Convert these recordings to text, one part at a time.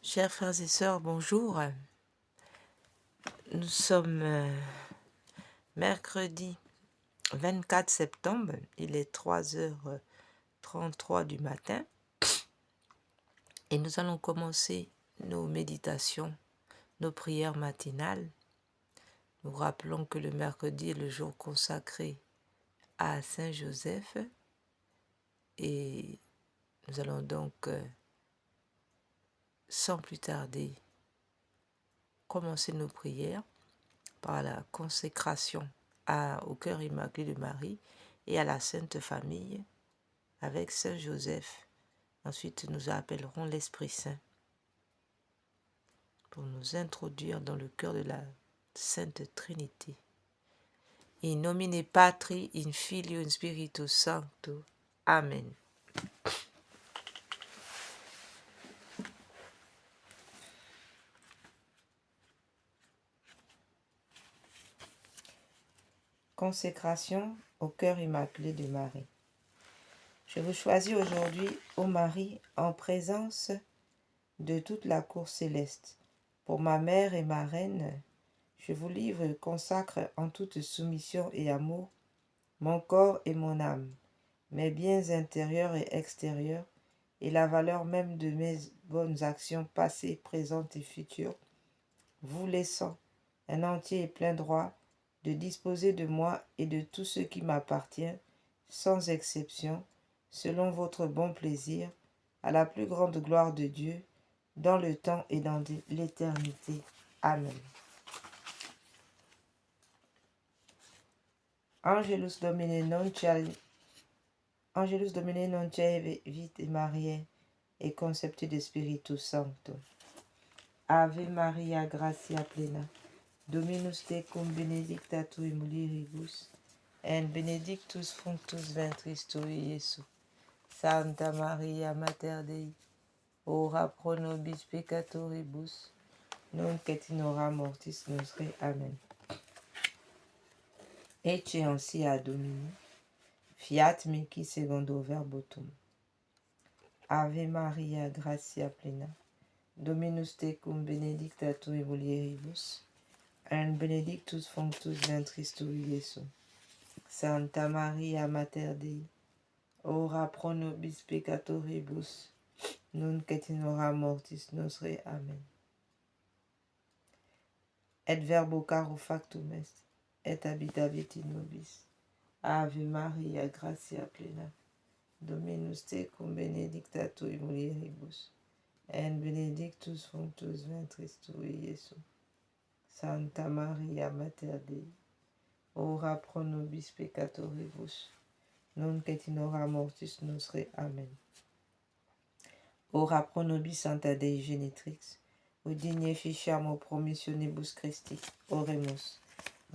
Chers frères et sœurs, bonjour. Nous sommes mercredi 24 septembre, il est 3h33 du matin et nous allons commencer nos méditations, nos prières matinales. Nous rappelons que le mercredi est le jour consacré à Saint Joseph et nous allons donc, sans plus tarder, commencer nos prières par la consécration au cœur immaculé de Marie et à la Sainte Famille avec Saint Joseph. Ensuite, nous appellerons l'Esprit Saint pour nous introduire dans le cœur de la Sainte Trinité. In nomine Patri, in Filio, in Spiritus Sancto. Amen. Consécration au cœur immaculé de Marie. Je vous choisis aujourd'hui, ô Marie, en présence de toute la cour céleste. Pour ma mère et ma reine, je vous livre et consacre en toute soumission et amour mon corps et mon âme, mes biens intérieurs et extérieurs, et la valeur même de mes bonnes actions passées, présentes et futures, vous laissant un entier et plein droit de disposer de moi et de tout ce qui m'appartient, sans exception, selon votre bon plaisir, à la plus grande gloire de Dieu, dans le temps et dans l'éternité. Amen. Angelus Domine non vite Mariae et conceptu de Spiritus Sancto. Ave Maria gratia plena, Dominus tecum benedicta tui mulieribus, et benedictus fructus ventris tui, Iesus. Santa Maria Mater Dei, ora pro nobis peccatoribus, nunc et in hora mortis nostre. Amen. Ecce ansia Domini, fiat mihi secundo verbo tuum. Ave Maria gratia plena, Dominus tecum benedicta tui mulieribus, et benedictus fructus ventris tui, Iesus. Santa Maria Mater Dei, ora pro nobis peccatoribus, nunc et in hora mortis nostre. Amen. Et verbo caro factum est, et habitavit in nobis. Ave Maria gratia plena, Dominus tecum benedicta tui mulieribus, et benedictus fructus ventris tui, Iesus. Santa Maria Mater Dei, ora pro nobis peccatoribus, nunc et in hora mortis nostre. Amen. Ora pro nobis Sancta Dei Genitrix, udigne ficiamo promissionibus Christi, oremus.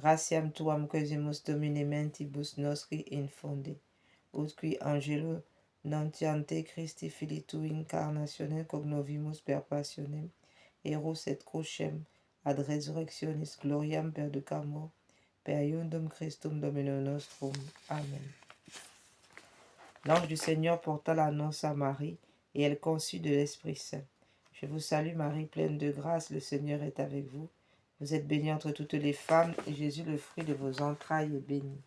Gratiam tuam quesimus Domine mentibus nostri infunde, ut qui angelo nuntiante Christi Filii tui incarnationem cognovimus per passionem, eros et crucem ad resurrectionis gloriam perducamur, per iundum Christum Dominum nostrum. Amen. L'ange du Seigneur porta l'annonce à Marie, et elle conçut de l'Esprit Saint. Je vous salue Marie, pleine de grâce, le Seigneur est avec vous. Vous êtes bénie entre toutes les femmes, et Jésus, le fruit de vos entrailles, est béni.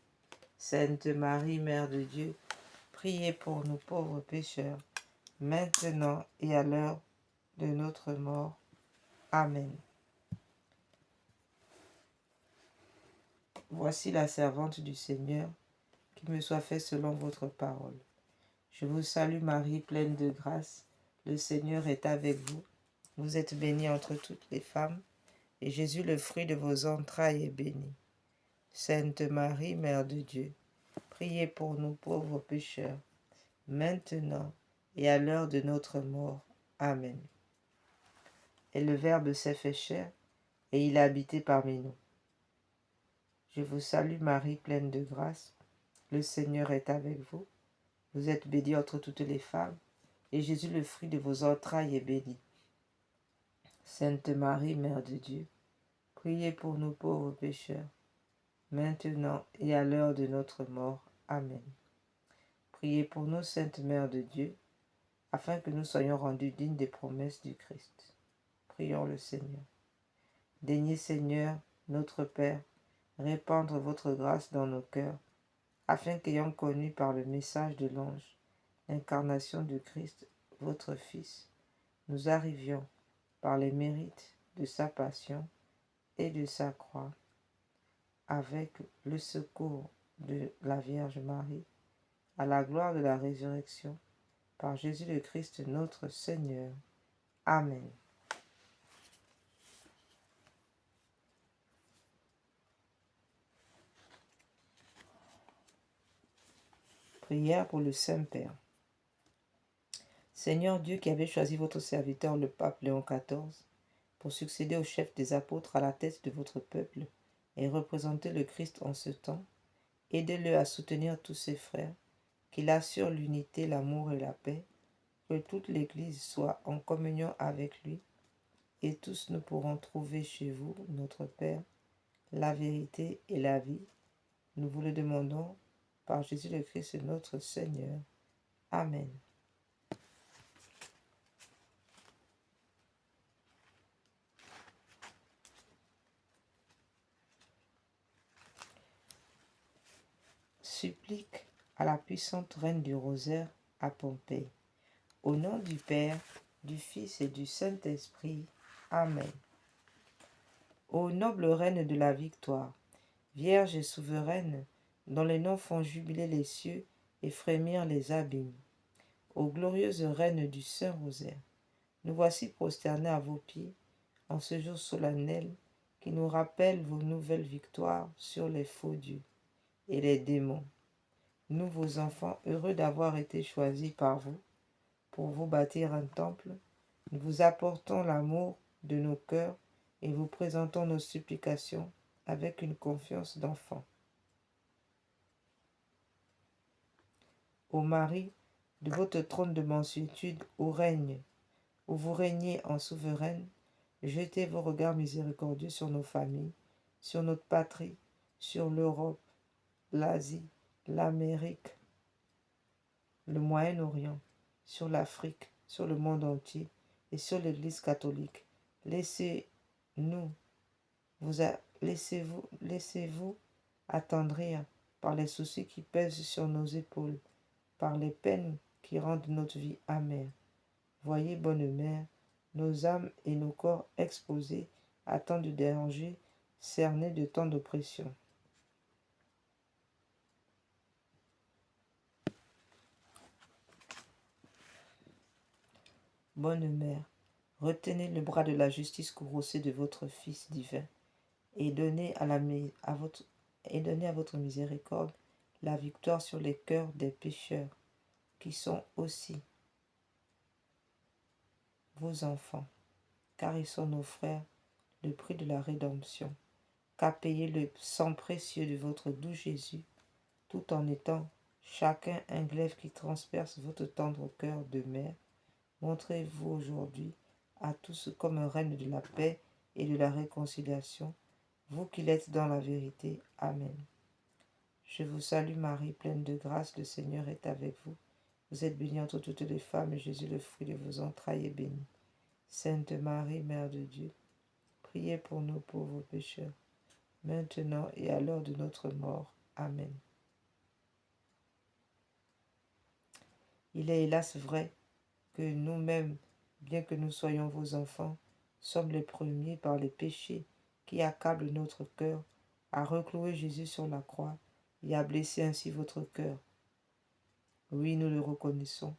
Sainte Marie, Mère de Dieu, priez pour nous pauvres pécheurs, maintenant et à l'heure de notre mort. Amen. Voici la servante du Seigneur, qu'il me soit fait selon votre parole. Je vous salue Marie, pleine de grâce, le Seigneur est avec vous. Vous êtes bénie entre toutes les femmes, et Jésus, le fruit de vos entrailles, est béni. Sainte Marie, Mère de Dieu, priez pour nous pauvres pécheurs, maintenant et à l'heure de notre mort. Amen. Et le Verbe s'est fait chair, et il a habité parmi nous. Je vous salue Marie, pleine de grâce, le Seigneur est avec vous. Vous êtes bénie entre toutes les femmes, et Jésus, le fruit de vos entrailles, est béni. Sainte Marie, Mère de Dieu, priez pour nous pauvres pécheurs, maintenant et à l'heure de notre mort. Amen. Priez pour nous, Sainte Mère de Dieu, afin que nous soyons rendus dignes des promesses du Christ. Prions le Seigneur. Daignez, Seigneur, notre Père, répandre votre grâce dans nos cœurs, afin qu'ayant connu par le message de l'ange l'incarnation de Christ, votre Fils, nous arrivions, par les mérites de sa passion et de sa croix, avec le secours de la Vierge Marie, à la gloire de la résurrection, par Jésus le Christ notre Seigneur. Amen. Prière pour le Saint-Père. Seigneur Dieu qui avez choisi votre serviteur le pape Léon XIV pour succéder au chef des apôtres à la tête de votre peuple et représenter le Christ en ce temps, aidez-le à soutenir tous ses frères, qu'il assure l'unité, l'amour et la paix, que toute l'Église soit en communion avec lui, et tous nous pourrons trouver chez vous, notre Père, la vérité et la vie. Nous vous le demandons par Jésus le Christ notre Seigneur. Amen. Supplique à la puissante reine du rosaire à Pompée. Au nom du Père, du Fils et du Saint-Esprit. Amen. Ô noble reine de la victoire, Vierge et souveraine, dont les noms font jubiler les cieux et frémir les abîmes. Ô glorieuse reine du Saint-Rosaire, nous voici prosternés à vos pieds en ce jour solennel qui nous rappelle vos nouvelles victoires sur les faux dieux et les démons. Nous, vos enfants, heureux d'avoir été choisis par vous pour vous bâtir un temple, nous vous apportons l'amour de nos cœurs et vous présentons nos supplications avec une confiance d'enfant. Ô Marie, de votre trône de mansuétude où vous régnez en souveraine, jetez vos regards miséricordieux sur nos familles, sur notre patrie, sur l'Europe, l'Asie, l'Amérique, le Moyen-Orient, sur l'Afrique, sur le monde entier et sur l'Église catholique. Laissez-vous attendrir par les soucis qui pèsent sur nos épaules, par les peines qui rendent notre vie amère. Voyez, bonne mère, nos âmes et nos corps exposés à tant de dangers, cernés de tant d'oppressions. Bonne mère, retenez le bras de la justice courroucé de votre Fils divin et donnez à votre miséricorde la victoire sur les cœurs des pécheurs qui sont aussi vos enfants, car ils sont nos frères, le prix de la rédemption, qu'a payé le sang précieux de votre doux Jésus, tout en étant chacun un glaive qui transperce votre tendre cœur de mère. Montrez-vous aujourd'hui à tous comme un règne de la paix et de la réconciliation, vous qui l'êtes dans la vérité. Amen. Je vous salue Marie, pleine de grâce, le Seigneur est avec vous. Vous êtes bénie entre toutes les femmes, et Jésus, le fruit de vos entrailles, est béni. Sainte Marie, Mère de Dieu, priez pour nous pauvres pécheurs, maintenant et à l'heure de notre mort. Amen. Il est hélas vrai que nous-mêmes, bien que nous soyons vos enfants, sommes les premiers par les péchés qui accablent notre cœur à reclouer Jésus sur la croix et à blesser ainsi votre cœur. Oui, nous le reconnaissons.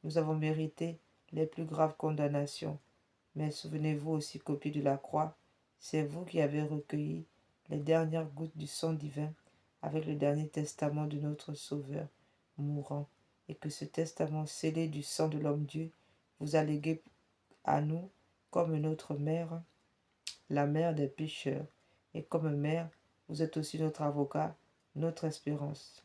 Nous avons mérité les plus graves condamnations, mais souvenez-vous aussi qu'au pied de la croix, c'est vous qui avez recueilli les dernières gouttes du sang divin avec le dernier testament de notre Sauveur mourant, et que ce testament scellé du sang de l'homme-dieu vous a légué à nous comme notre mère, la mère des pécheurs, et comme mère, vous êtes aussi notre avocat, notre espérance.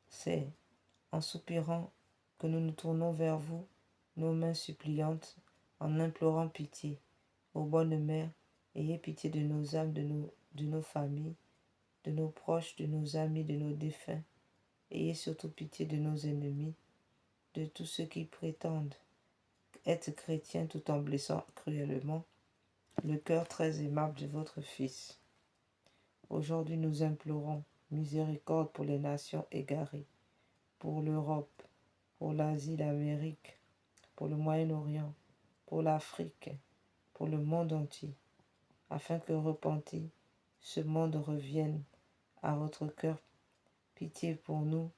C'est en soupirant que nous nous tournons vers vous, nos mains suppliantes, en implorant pitié. Ô bonne mère, Ayez pitié de nos âmes, de nos familles, de nos proches, de nos amis, de nos défunts. Ayez surtout pitié de nos ennemis, de tous ceux qui prétendent être chrétiens tout en blessant cruellement le cœur très aimable de votre Fils. Aujourd'hui, nous implorons miséricorde pour les nations égarées, pour l'Europe, pour l'Asie, l'Amérique, pour le Moyen-Orient, pour l'Afrique, pour le monde entier, afin que repenti, ce monde revienne à votre cœur. Pitié pour nous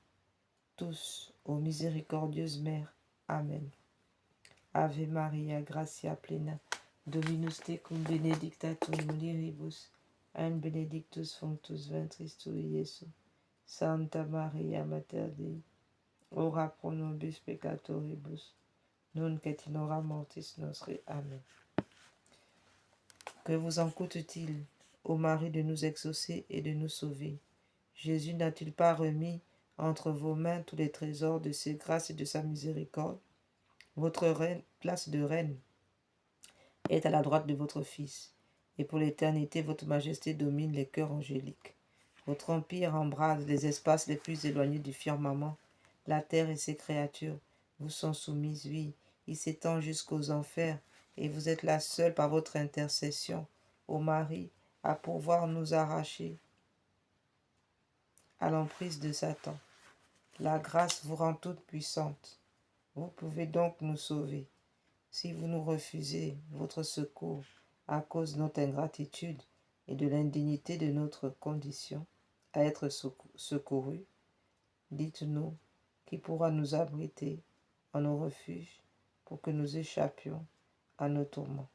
tous, ô miséricordieuse Mère. Amen. Ave Maria, gratia plena, Dominus tecum benedicta tu mulieribus, et benedictus fructus ventris tui, Iesus. Santa Maria, Mater Dei, ora pro nobis peccatoribus, nunc et in hora mortis nostri. Amen. Que vous en coûte-t-il, ô Marie, de nous exaucer et de nous sauver? Jésus n'a-t-il pas remis entre vos mains tous les trésors de ses grâces et de sa miséricorde? Votre place de reine est à la droite de votre Fils, et pour l'éternité votre majesté domine les cœurs angéliques. Votre empire embrase les espaces les plus éloignés du firmament. La terre et ses créatures vous sont soumises, oui, il s'étend jusqu'aux enfers, et vous êtes la seule par votre intercession, ô Marie, à pouvoir nous arracher à l'emprise de Satan. La grâce vous rend toute puissante. Vous pouvez donc nous sauver. Si vous nous refusez votre secours à cause de notre ingratitude et de l'indignité de notre condition à être secourus, dites-nous qui pourra nous abriter en nos refuges pour que nous échappions à nos tourments.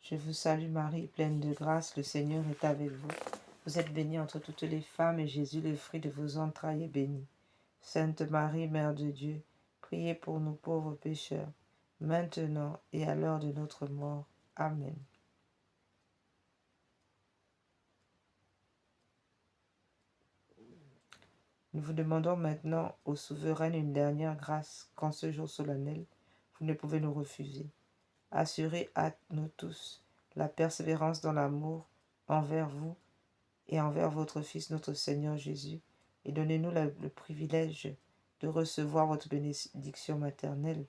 Je vous salue Marie, pleine de grâce, le Seigneur est avec vous. Vous êtes bénie entre toutes les femmes, et Jésus, le fruit de vos entrailles, est béni. Sainte Marie, Mère de Dieu, priez pour nous pauvres pécheurs, maintenant et à l'heure de notre mort. Amen. Nous vous demandons maintenant, ô souveraine, une dernière grâce, qu'en ce jour solennel, vous ne pouvez nous refuser. Assurez à nous tous la persévérance dans l'amour envers vous et envers votre Fils, notre Seigneur Jésus, et donnez-nous le privilège de recevoir votre bénédiction maternelle.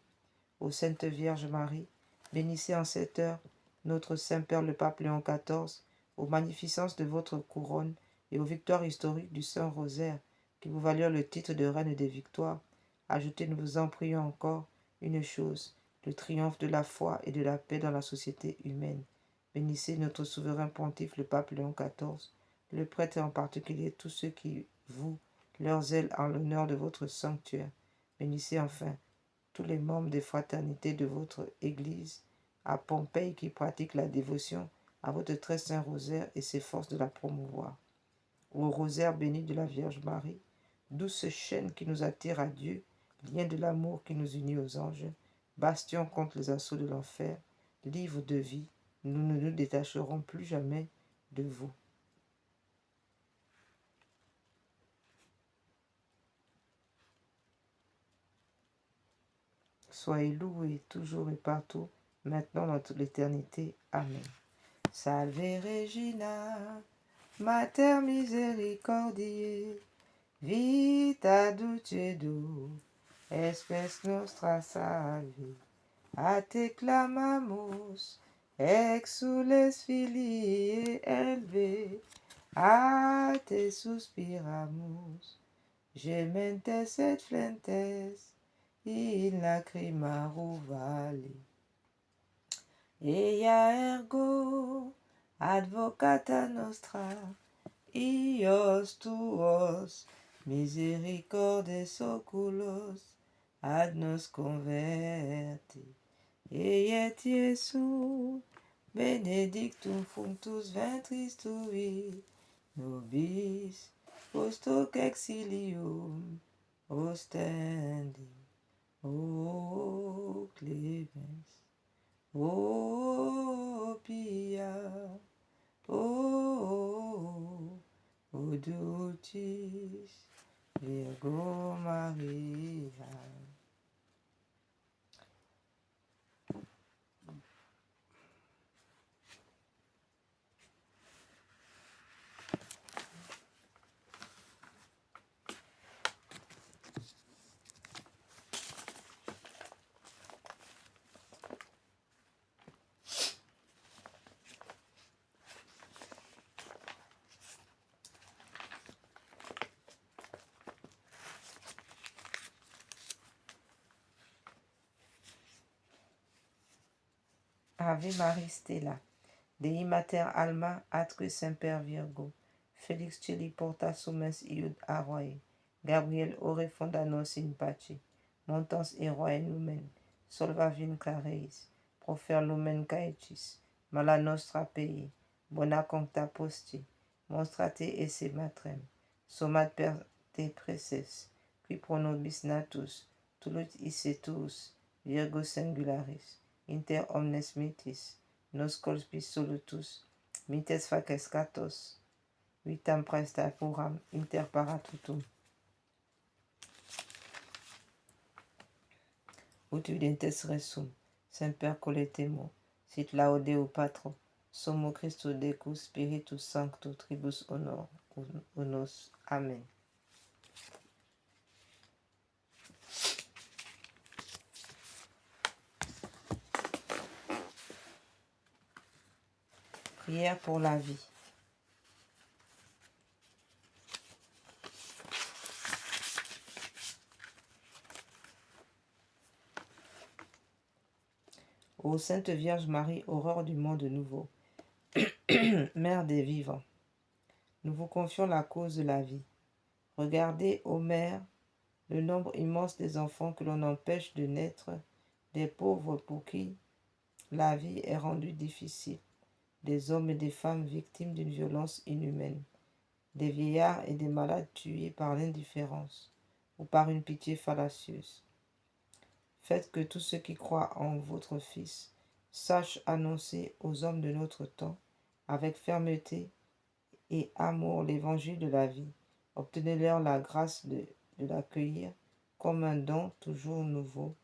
Ô Sainte Vierge Marie, bénissez en cette heure notre Saint-Père le Pape Léon XIV, aux magnificences de votre couronne et aux victoires historiques du Saint-Rosaire, qui vous valurent le titre de Reine des Victoires. Ajoutez, nous vous en prions encore, une chose, le triomphe de la foi et de la paix dans la société humaine. Bénissez notre souverain pontife, le Pape Léon XIV, le prêtre et en particulier tous ceux qui vouent leurs ailes en l'honneur de votre sanctuaire. Bénissez enfin tous les membres des fraternités de votre Église, à Pompéi qui pratiquent la dévotion à votre très saint rosaire et s'efforcent de la promouvoir. Au rosaire béni de la Vierge Marie, douce chaîne qui nous attire à Dieu, lien de l'amour qui nous unit aux anges, bastion contre les assauts de l'enfer, livre de vie, nous ne nous détacherons plus jamais de vous. Soyez loués toujours et partout, maintenant dans toute l'éternité. Amen. Salve Regina, Mater misericordiae, vita dulcedo, espes nostra salve. A te clamamus, exules filii Helve, a te suspiramus, gementes et flentes, in lacrimarum vale. Ea ergo advocata nostra, ios tuos misericordes oculos ad nos converti. Et Iesu benedictum fructus ventris tui, nobis post hoc exilium ostendi. O clemens, o pia, o Fiducis Virgo Maria. Ave Maria Stella. Dei mater alma atque semper Virgo. Felix celi porta sumens iud aroe. Gabriel ore fonda nos in pace. Montans eroe lumen. Solva vincareis. Profer lumen caecis. Mala nostra pei. Bona concta posti. Monstrate esse matrem. Somat per te preces. Qui pro nobis natus. Tulut isse tuus. Virgo singularis. Inter omnes mitis. Nos colpis solutus. Mites faces catos. Vitam presta puram inter paratutum. Ut videntes resum. Semper coletemo. Sit laudeu patro. Somo Christo decus spiritus sancto tribus honor unos. Amen. Prière pour la vie. Ô Sainte Vierge Marie, aurore du monde nouveau, Mère des vivants, nous vous confions la cause de la vie. Regardez, ô Mère, le nombre immense des enfants que l'on empêche de naître, des pauvres pour qui la vie est rendue difficile, des hommes et des femmes victimes d'une violence inhumaine, des vieillards et des malades tués par l'indifférence ou par une pitié fallacieuse. Faites que tous ceux qui croient en votre Fils sachent annoncer aux hommes de notre temps, avec fermeté et amour, l'évangile de la vie. Obtenez-leur la grâce de l'accueillir comme un don toujours nouveau,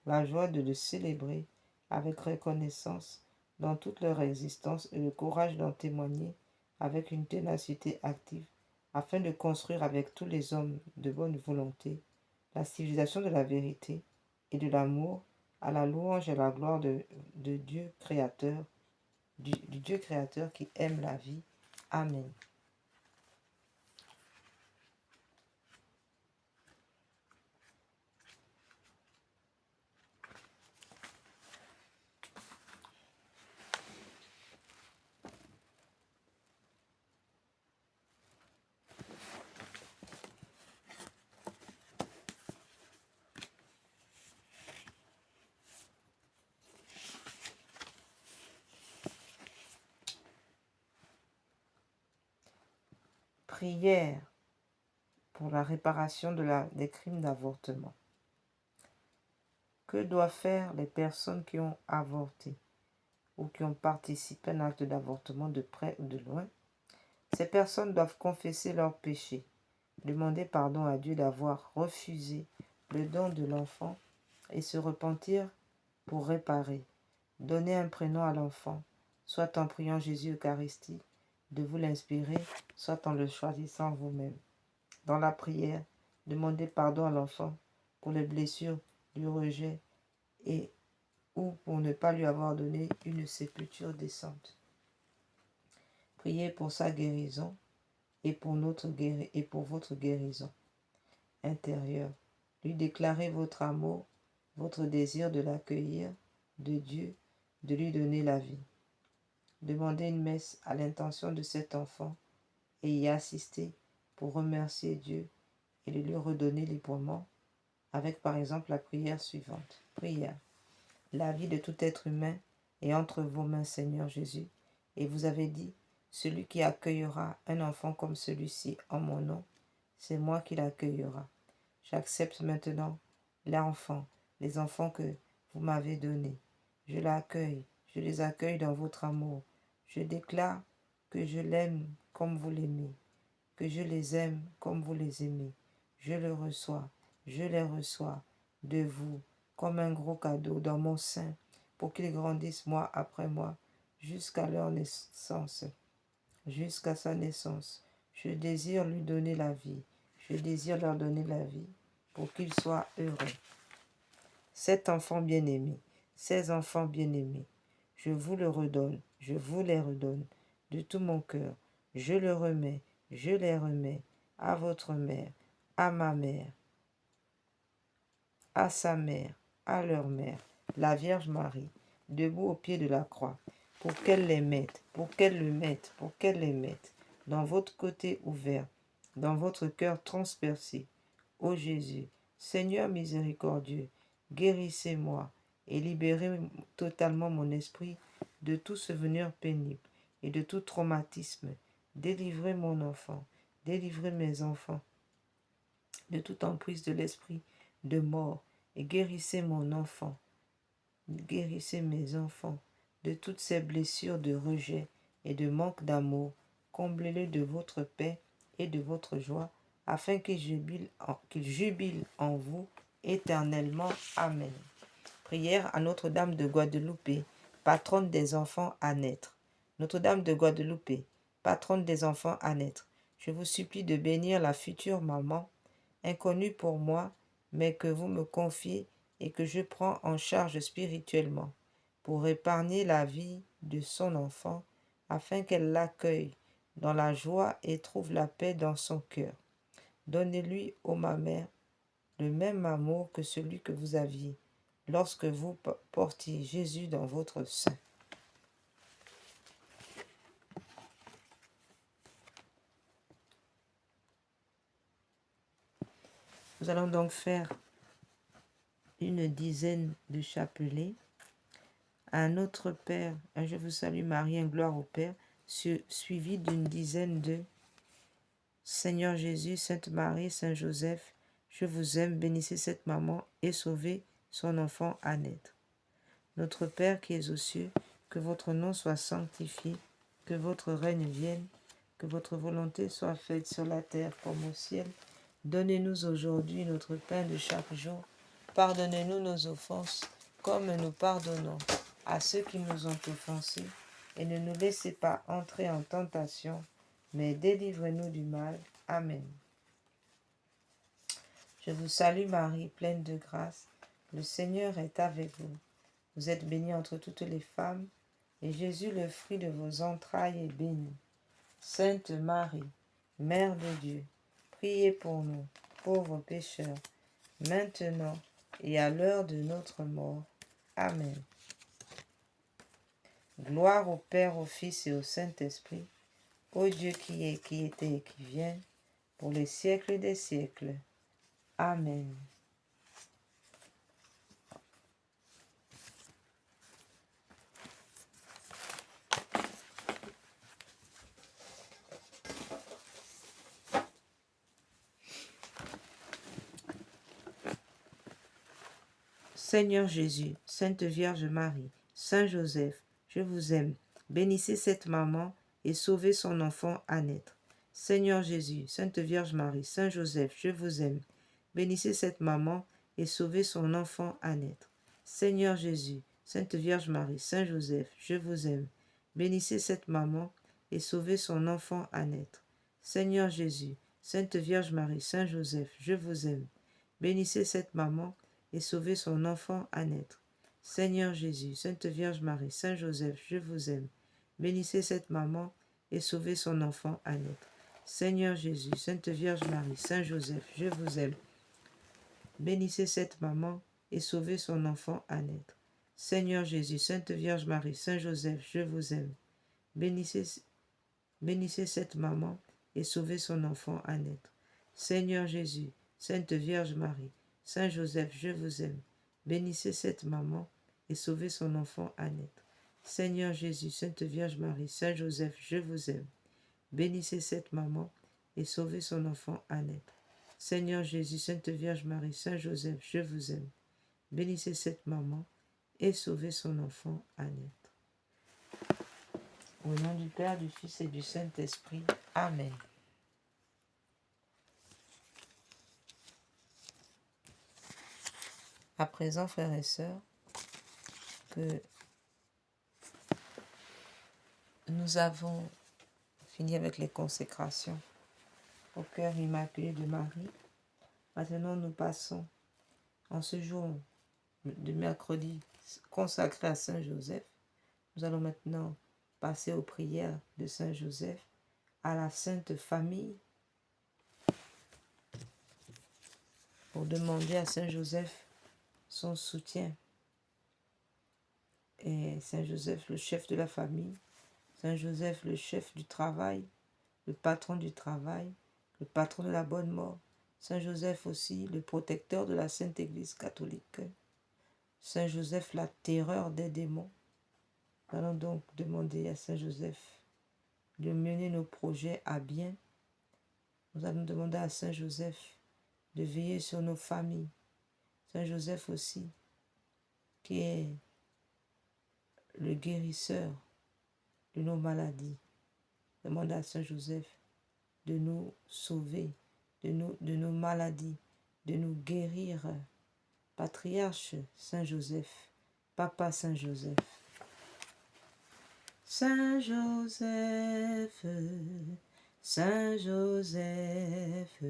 la joie de le célébrer avec reconnaissance dans toute leur existence et le courage d'en témoigner avec une ténacité active, afin de construire avec tous les hommes de bonne volonté la civilisation de la vérité et de l'amour, à la louange et à la gloire de Dieu créateur, du Dieu créateur qui aime la vie. Amen. Prière pour la réparation des crimes d'avortement. Que doivent faire les personnes qui ont avorté ou qui ont participé à un acte d'avortement de près ou de loin? Ces personnes doivent confesser leurs péchés, demander pardon à Dieu d'avoir refusé le don de l'enfant et se repentir pour réparer. Donner un prénom à l'enfant, soit en priant Jésus Eucharistie, de vous l'inspirer, soit en le choisissant vous-même. Dans la prière, demandez pardon à l'enfant pour les blessures du rejet et ou pour ne pas lui avoir donné une sépulture décente. Priez pour sa guérison et pour votre guérison intérieure. Lui déclarez votre amour, votre désir de l'accueillir, de Dieu, de lui donner la vie. Demandez une messe à l'intention de cet enfant et y assister pour remercier Dieu et le lui redonner librement, avec par exemple la prière suivante. Prière. La vie de tout être humain est entre vos mains, Seigneur Jésus, et vous avez dit, celui qui accueillera un enfant comme celui-ci en mon nom, c'est moi qui l'accueillera. J'accepte maintenant l'enfant, les enfants que vous m'avez donnés. Je l'accueille, je les accueille dans votre amour. Je déclare que je l'aime comme vous l'aimez. que je les aime comme vous les aimez. Je les reçois de vous comme un gros cadeau dans mon sein pour qu'ils grandissent mois après mois jusqu'à leur naissance, jusqu'à sa naissance. Je désire lui donner la vie. Je désire leur donner la vie pour qu'ils soient heureux. Cet enfant bien-aimé, ces enfants bien-aimés, je vous le redonne, je vous les redonne de tout mon cœur. Je les remets à votre mère, à ma mère, à sa mère, à leur mère, la Vierge Marie, debout au pied de la croix, pour qu'elle les mette, pour qu'elle les mette dans votre côté ouvert, dans votre cœur transpercé. Ô Jésus, Seigneur miséricordieux, guérissez-moi et libérez totalement mon esprit de tout souvenir pénible et de tout traumatisme. Délivrez mon enfant, délivrez mes enfants de toute emprise de l'esprit de mort et guérissez mon enfant, guérissez mes enfants de toutes ces blessures de rejet et de manque d'amour. Comblez-les de votre paix et de votre joie, afin qu'ils jubilent en vous éternellement. Amen. Prière à Notre-Dame de Guadeloupe, patronne des enfants à naître. Notre-Dame de Guadeloupe, patronne des enfants à naître, je vous supplie de bénir la future maman, inconnue pour moi, mais que vous me confiez et que je prends en charge spirituellement, pour épargner la vie de son enfant, afin qu'elle l'accueille dans la joie et trouve la paix dans son cœur. Donnez-lui, ô ma mère, le même amour que celui que vous aviez lorsque vous portiez Jésus dans votre sein. Nous allons donc faire une dizaine de chapelets à notre Père, un Je vous salue Marie, un gloire au Père, suivi d'une dizaine de Seigneur Jésus, Sainte Marie, Saint Joseph, je vous aime, bénissez cette maman et sauvez son enfant à naître. Notre Père qui es aux cieux, que votre nom soit sanctifié, que votre règne vienne, que votre volonté soit faite sur la terre comme au ciel. Donnez-nous aujourd'hui notre pain de chaque jour. Pardonnez-nous nos offenses, comme nous pardonnons à ceux qui nous ont offensés. Et ne nous laissez pas entrer en tentation, mais délivrez-nous du mal. Amen. Je vous salue Marie, pleine de grâce. Le Seigneur est avec vous. Vous êtes bénie entre toutes les femmes, et Jésus, le fruit de vos entrailles, est béni. Sainte Marie, Mère de Dieu, priez pour nous, pauvres pécheurs, maintenant et à l'heure de notre mort. Amen. Gloire au Père, au Fils et au Saint-Esprit, ô Dieu qui est, qui était et qui vient, pour les siècles des siècles. Amen. Seigneur Jésus, Sainte Vierge Marie, Saint Joseph, je vous aime. Bénissez cette maman et sauvez son enfant à naître. Seigneur Jésus, Sainte Vierge Marie, Saint Joseph, je vous aime. Bénissez cette maman et sauvez son enfant à naître. Seigneur Jésus, Sainte Vierge Marie, Saint Joseph, je vous aime. Bénissez cette maman et sauvez son enfant à naître. Seigneur Jésus, Sainte Vierge Marie, Saint Joseph, je vous aime. Bénissez cette maman et sauvez son enfant à naître. Seigneur Jésus, Sainte Vierge Marie, Saint Joseph, je vous aime. Bénissez cette maman et sauvez son enfant à naître. Seigneur Jésus, Sainte Vierge Marie, Saint Joseph, je vous aime. Bénissez cette maman et sauvez son enfant à naître. Seigneur Jésus, Sainte Vierge Marie, Saint Joseph, je vous aime. Bénissez cette maman et sauvez son enfant à naître. Seigneur Jésus, Sainte Vierge Marie, Saint Joseph, je vous aime. Bénissez cette maman et sauvez son enfant à naître. Seigneur Jésus, Sainte Vierge Marie, Saint Joseph, je vous aime. Bénissez cette maman et sauvez son enfant à naître. Seigneur Jésus, Sainte Vierge Marie, Saint Joseph, je vous aime. Bénissez cette maman et sauvez son enfant à naître. Au nom du Père, du Fils et du Saint-Esprit. Amen. À présent, frères et sœurs, que nous avons fini avec les consécrations au cœur immaculé de Marie, maintenant nous passons en ce jour de mercredi consacré à Saint Joseph. Nous allons maintenant passer aux prières de Saint Joseph, à la Sainte Famille, pour demander à Saint Joseph son soutien. Et Saint Joseph, le chef de la famille, Saint Joseph, le chef du travail, le patron du travail, le patron de la bonne mort. Saint Joseph aussi, le protecteur de la Sainte Église catholique. Saint Joseph, la terreur des démons. Nous allons donc demander à Saint Joseph de mener nos projets à bien. Nous allons demander à Saint Joseph de veiller sur nos familles. Saint Joseph aussi, qui est le guérisseur de nos maladies. Demande à Saint Joseph de nous sauver de nos maladies, de nous guérir. Patriarche Saint Joseph, Papa Saint Joseph. Saint Joseph, Saint Joseph,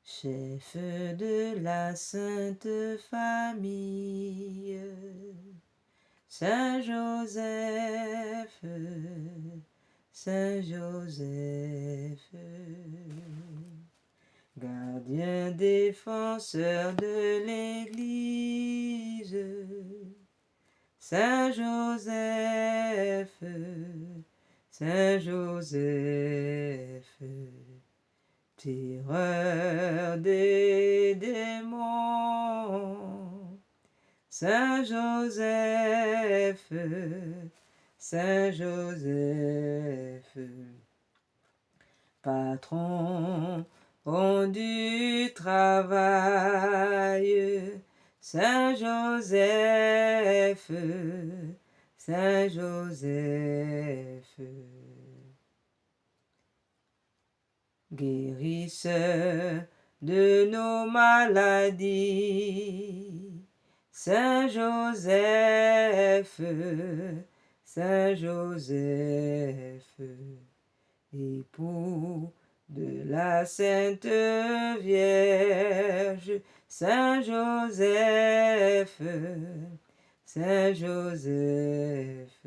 chef de la Sainte Famille. Saint Joseph, Saint Joseph, gardien défenseur de l'Église. Saint Joseph, Saint Joseph, terreur des démons. Saint Joseph, Saint Joseph, patron du travail. Saint Joseph, Saint Joseph, guérisseur de nos maladies. Saint Joseph, Saint Joseph, époux de la Sainte Vierge. Saint Joseph, Saint Joseph,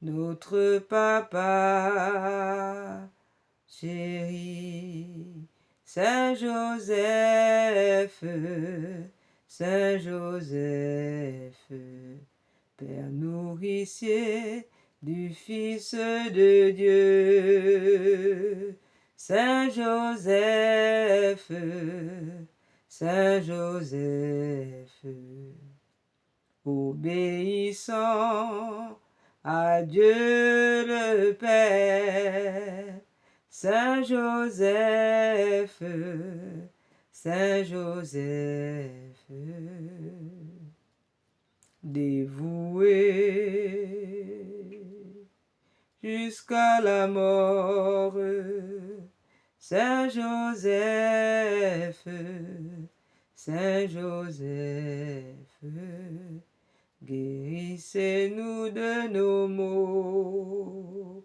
notre papa chéri. Saint Joseph, Saint Joseph, Père nourricier du Fils de Dieu. Saint Joseph, Saint Joseph, obéissant à Dieu le Père. Saint Joseph, Saint Joseph, dévoué jusqu'à la mort. Saint Joseph, Saint Joseph, guérissez-nous de nos maux.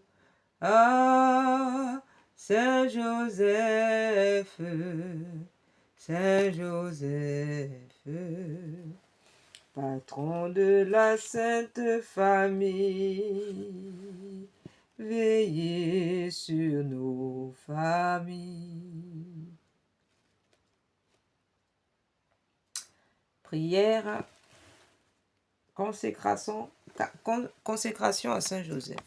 Ah, Saint Joseph, Saint Joseph, patron de la Sainte Famille, veillez sur nos familles. Prière, consécration à Saint Joseph.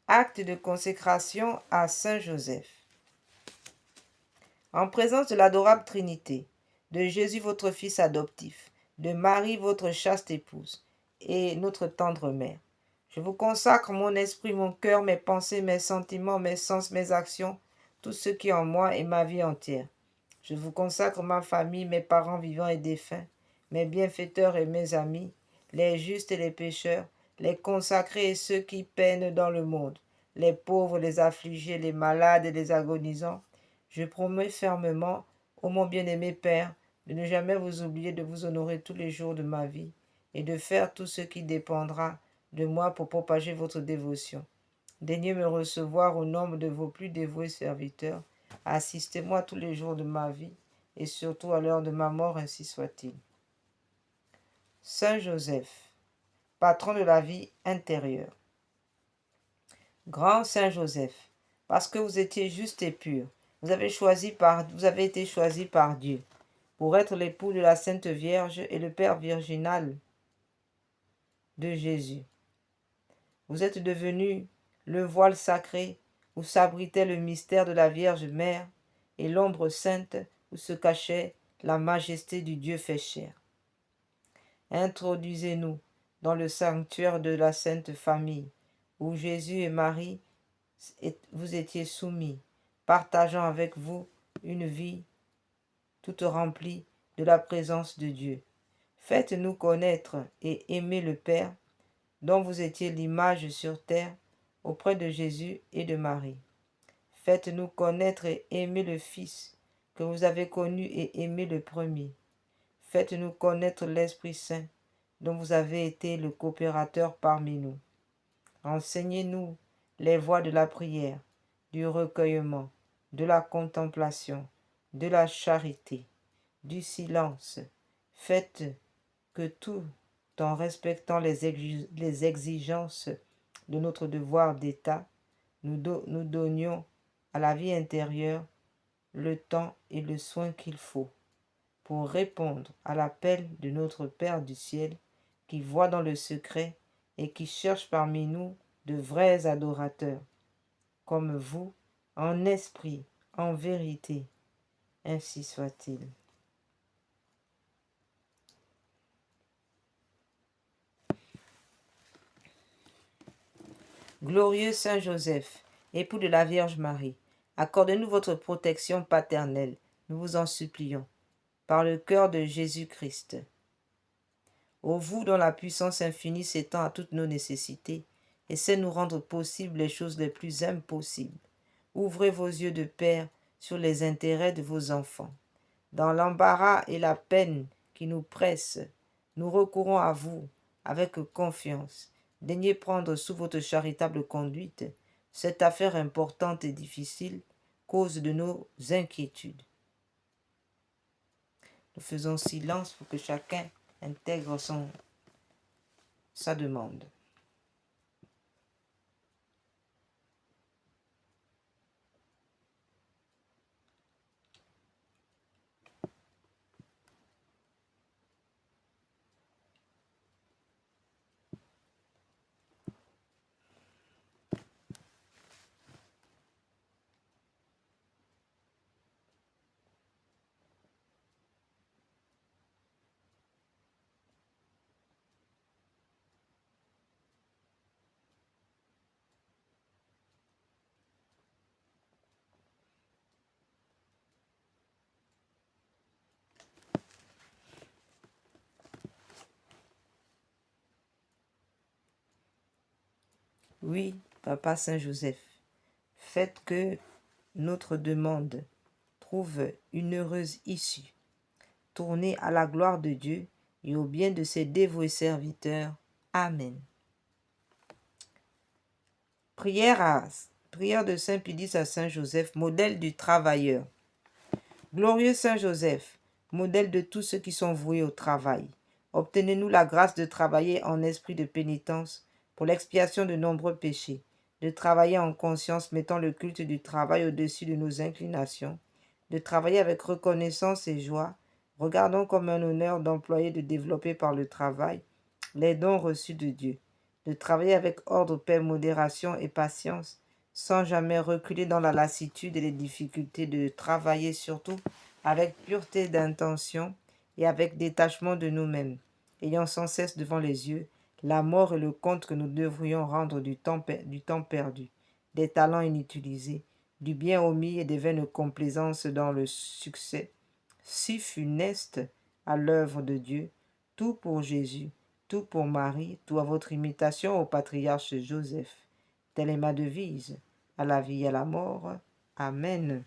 Acte de consécration à Saint Joseph. En présence de l'adorable Trinité, de Jésus votre Fils adoptif, de Marie votre chaste épouse, et notre tendre mère, je vous consacre mon esprit, mon cœur, mes pensées, mes sentiments, mes sens, mes actions, tout ce qui est en moi et ma vie entière. Je vous consacre ma famille, mes parents vivants et défunts, mes bienfaiteurs et mes amis, les justes et les pécheurs, les consacrés et ceux qui peinent dans le monde, les pauvres, les affligés, les malades et les agonisants. Je promets fermement, ô mon bien-aimé Père, de ne jamais vous oublier de vous honorer tous les jours de ma vie et de faire tout ce qui dépendra de moi pour propager votre dévotion. Daignez me recevoir au nombre de vos plus dévoués serviteurs. Assistez-moi tous les jours de ma vie et surtout à l'heure de ma mort, ainsi soit-il. Saint Joseph, patron de la vie intérieure. Grand Saint Joseph, parce que vous étiez juste et pur, vous avez été choisi par Dieu pour être l'époux de la Sainte Vierge et le Père virginal de Jésus. Vous êtes devenu le voile sacré où s'abritait le mystère de la Vierge Mère et l'ombre sainte où se cachait la majesté du Dieu fait chair. Introduisez-nous dans le sanctuaire de la Sainte Famille, où Jésus et Marie vous étiez soumis, partageant avec vous une vie toute remplie de la présence de Dieu. Faites-nous connaître et aimer le Père, dont vous étiez l'image sur terre, auprès de Jésus et de Marie. Faites-nous connaître et aimer le Fils, que vous avez connu et aimé le premier. Faites-nous connaître l'Esprit Saint, dont vous avez été le coopérateur parmi nous. Enseignez-nous les voies de la prière, du recueillement, de la contemplation, de la charité, du silence. Faites que tout en respectant les exigences de notre devoir d'État, nous donnions à la vie intérieure le temps et le soin qu'il faut pour répondre à l'appel de notre Père du ciel qui voit dans le secret et qui cherche parmi nous de vrais adorateurs, comme vous, en esprit, en vérité. Ainsi soit-il. Glorieux Saint Joseph, époux de la Vierge Marie, accordez-nous votre protection paternelle, nous vous en supplions, par le cœur de Jésus-Christ. Ô vous dont la puissance infinie s'étend à toutes nos nécessités, et sait nous rendre possibles les choses les plus impossibles. Ouvrez vos yeux de Père sur les intérêts de vos enfants. Dans l'embarras et la peine qui nous pressent, nous recourons à vous avec confiance. Daignez prendre sous votre charitable conduite cette affaire importante et difficile, cause de nos inquiétudes. Nous faisons silence pour que chacun intègre sa demande. Oui, Papa Saint Joseph, faites que notre demande trouve une heureuse issue, tournée à la gloire de Dieu et au bien de ses dévoués serviteurs. Amen. Prière de Saint Pidis à Saint Joseph, modèle du travailleur. Glorieux Saint Joseph, modèle de tous ceux qui sont voués au travail, obtenez-nous la grâce de travailler en esprit de pénitence pour l'expiation de nombreux péchés, de travailler en conscience mettant le culte du travail au-dessus de nos inclinations, de travailler avec reconnaissance et joie, regardons comme un honneur d'employer de développer par le travail les dons reçus de Dieu, de travailler avec ordre, paix, modération et patience, sans jamais reculer dans la lassitude et les difficultés, de travailler surtout avec pureté d'intention et avec détachement de nous-mêmes, ayant sans cesse devant les yeux la mort et le compte que nous devrions rendre du temps perdu, des talents inutilisés, du bien omis et des vaines complaisances dans le succès, si funeste à l'œuvre de Dieu, tout pour Jésus, tout pour Marie, tout à votre imitation au patriarche Joseph. Telle est ma devise, à la vie et à la mort. Amen.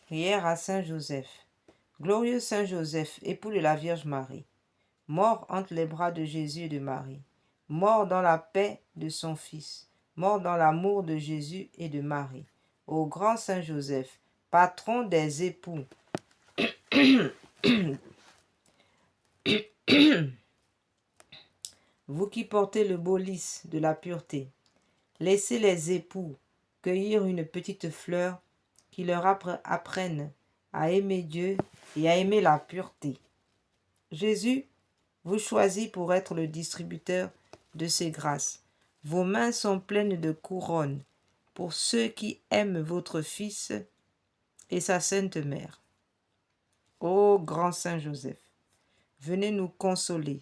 Prière à Saint Joseph. Glorieux Saint Joseph, époux de la Vierge Marie, mort entre les bras de Jésus et de Marie, mort dans la paix de son Fils, mort dans l'amour de Jésus et de Marie. Ô grand Saint Joseph, patron des époux, vous qui portez le beau lys de la pureté, laissez les époux cueillir une petite fleur qui leur apprenne à aimer Dieu et à aimer la pureté. Jésus vous choisit pour être le distributeur de ces grâces. Vos mains sont pleines de couronnes pour ceux qui aiment votre Fils et sa Sainte Mère. Ô grand Saint Joseph, venez nous consoler,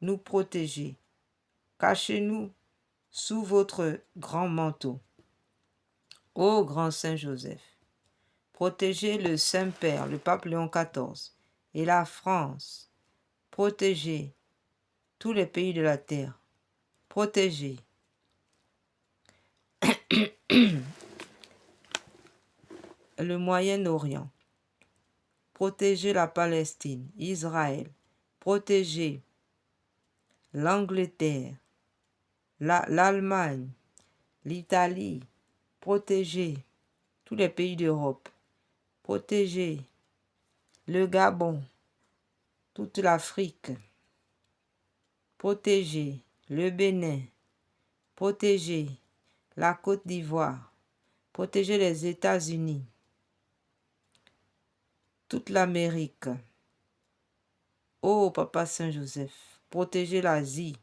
nous protéger. Cachez-nous sous votre grand manteau. Ô grand Saint Joseph, protégez le Saint-Père, le pape Léon XIV, et la France. Protégez tous les pays de la terre. Protégez le Moyen-Orient. Protégez la Palestine, Israël. Protégez l'Angleterre, l'Allemagne, l'Italie. Protégez tous les pays d'Europe. Protégez le Gabon, toute l'Afrique. Protégez le Bénin. Protégez la Côte d'Ivoire. Protégez les États-Unis. Toute l'Amérique. Ô Papa Saint Joseph, protégez l'Asie,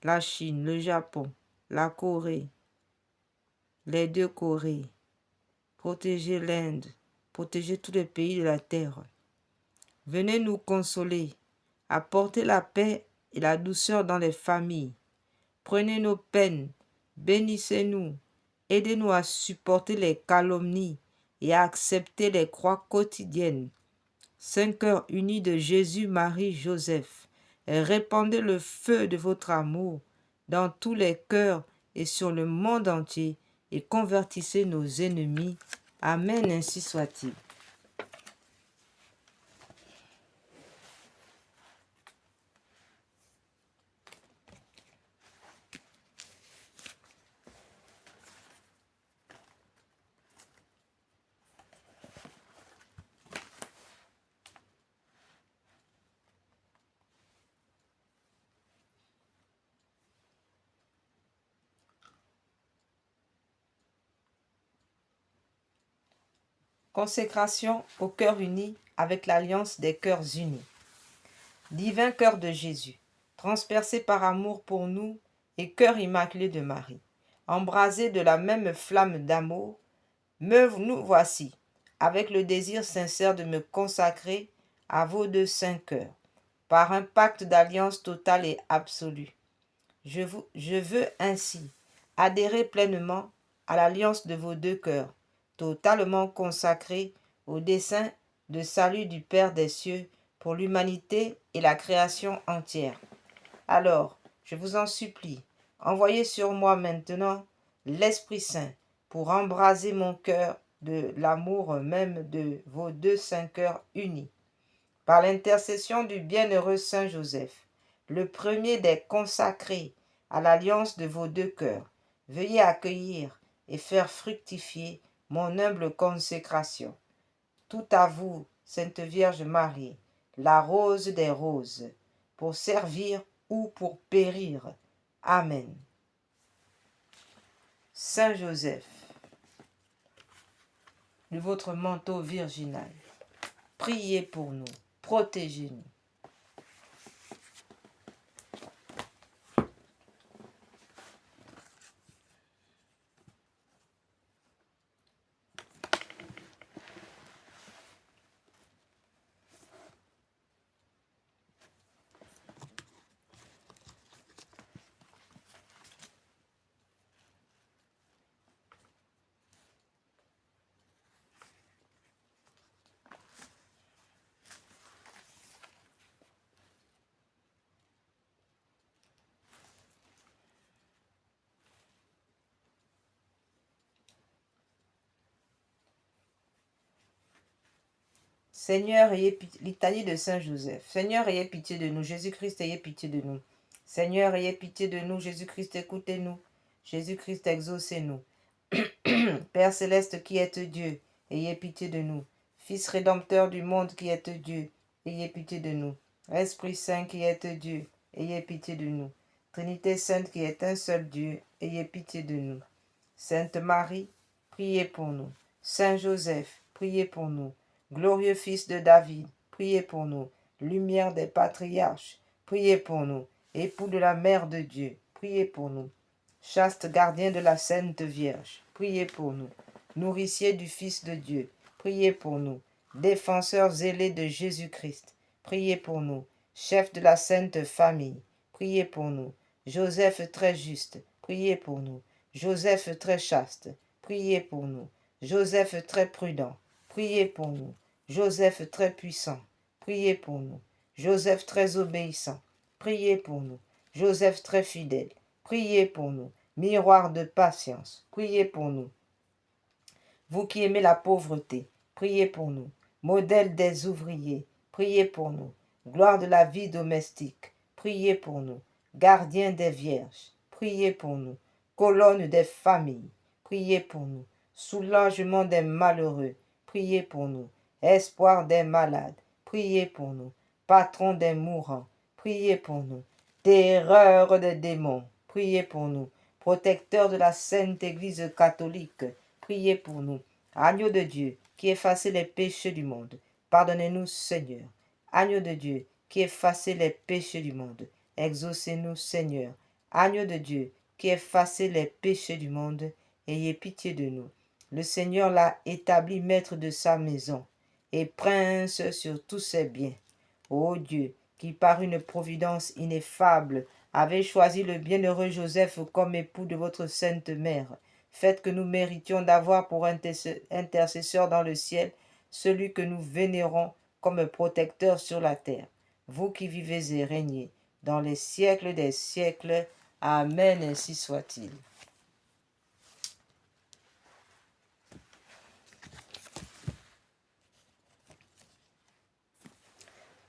la Chine, le Japon, la Corée, les deux Corées. Protégez l'Inde. Protégez tous les pays de la terre. Venez nous consoler. Apportez la paix et la douceur dans les familles. Prenez nos peines. Bénissez-nous. Aidez-nous à supporter les calomnies et à accepter les croix quotidiennes. Saint cœur uni de Jésus, Marie, Joseph, répandez le feu de votre amour dans tous les cœurs et sur le monde entier et convertissez nos ennemis. Amen, ainsi soit-il. Consécration au cœur uni avec l'alliance des cœurs unis. Divin cœur de Jésus, transpercé par amour pour nous et cœur immaculé de Marie, embrasé de la même flamme d'amour, nous voici, avec le désir sincère de me consacrer à vos deux saints cœurs, par un pacte d'alliance totale et absolue. Je veux ainsi adhérer pleinement à l'alliance de vos deux cœurs, totalement consacrés au dessein de salut du Père des cieux pour l'humanité et la création entière. Alors, je vous en supplie, envoyez sur moi maintenant l'Esprit Saint pour embraser mon cœur de l'amour même de vos deux saints cœurs unis. Par l'intercession du bienheureux Saint Joseph, le premier des consacrés à l'alliance de vos deux cœurs, veuillez accueillir et faire fructifier mon humble consécration. Tout à vous, Sainte Vierge Marie, la rose des roses, pour servir ou pour périr. Amen. Saint Joseph, de votre manteau virginal, priez pour nous, protégez-nous. Seigneur, ayez pitié, litanie de Saint Joseph. Seigneur, ayez pitié de nous. Jésus-Christ, ayez pitié de nous. Seigneur, ayez pitié de nous. Jésus-Christ, écoutez-nous. Jésus-Christ, exaucez-nous. Père céleste qui êtes Dieu, ayez pitié de nous. Fils rédempteur du monde qui êtes Dieu, ayez pitié de nous. Esprit Saint qui êtes Dieu, ayez pitié de nous. Trinité Sainte qui est un seul Dieu, ayez pitié de nous. Sainte Marie, priez pour nous. Saint Joseph, priez pour nous. Glorieux Fils de David, priez pour nous. Lumière des patriarches, priez pour nous. Époux de la Mère de Dieu, priez pour nous. Chaste gardien de la Sainte Vierge, priez pour nous. Nourricier du Fils de Dieu, priez pour nous. Défenseur zélé de Jésus-Christ, priez pour nous. Chef de la Sainte Famille, priez pour nous. Joseph très juste, priez pour nous. Joseph très chaste, priez pour nous. Joseph très prudent, priez pour nous. Joseph très puissant, priez pour nous. Joseph très obéissant, priez pour nous. Joseph très fidèle, priez pour nous. Miroir de patience, priez pour nous. Vous qui aimez la pauvreté, priez pour nous. Modèle des ouvriers, priez pour nous. Gloire de la vie domestique, priez pour nous. Gardien des vierges, priez pour nous. Colonne des familles, priez pour nous. Soulagement des malheureux, priez pour nous. Espoir des malades, priez pour nous. Patron des mourants, priez pour nous. Terreur des démons, priez pour nous. Protecteur de la Sainte Église catholique, priez pour nous. Agneau de Dieu, qui effacez les péchés du monde, pardonnez-nous, Seigneur. Agneau de Dieu, qui effacez les péchés du monde, exaucez-nous, Seigneur. Agneau de Dieu, qui effacez les péchés du monde, ayez pitié de nous. Le Seigneur l'a établi maître de sa maison et prince sur tous ses biens. Ô Dieu, qui par une providence ineffable avez choisi le bienheureux Joseph comme époux de votre sainte mère, faites que nous méritions d'avoir pour intercesseur dans le ciel celui que nous vénérons comme protecteur sur la terre. Vous qui vivez et régnez dans les siècles des siècles. Amen, ainsi soit-il.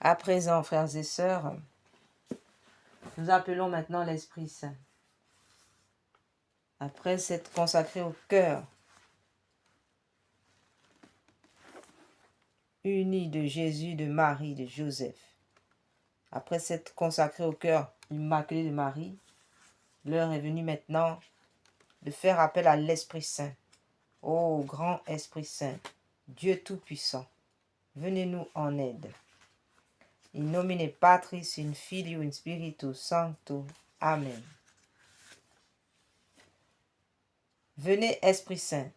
À présent, frères et sœurs, nous appelons maintenant l'Esprit Saint. Après s'être consacré au cœur uni de Jésus, de Marie, de Joseph, après s'être consacré au cœur immaculé de Marie, l'heure est venue maintenant de faire appel à l'Esprit Saint. Ô grand Esprit Saint, Dieu Tout-Puissant, venez-nous en aide. In nomine Patris, in Filio, in Spiritus Sancto. Amen. Venez, Esprit Saint.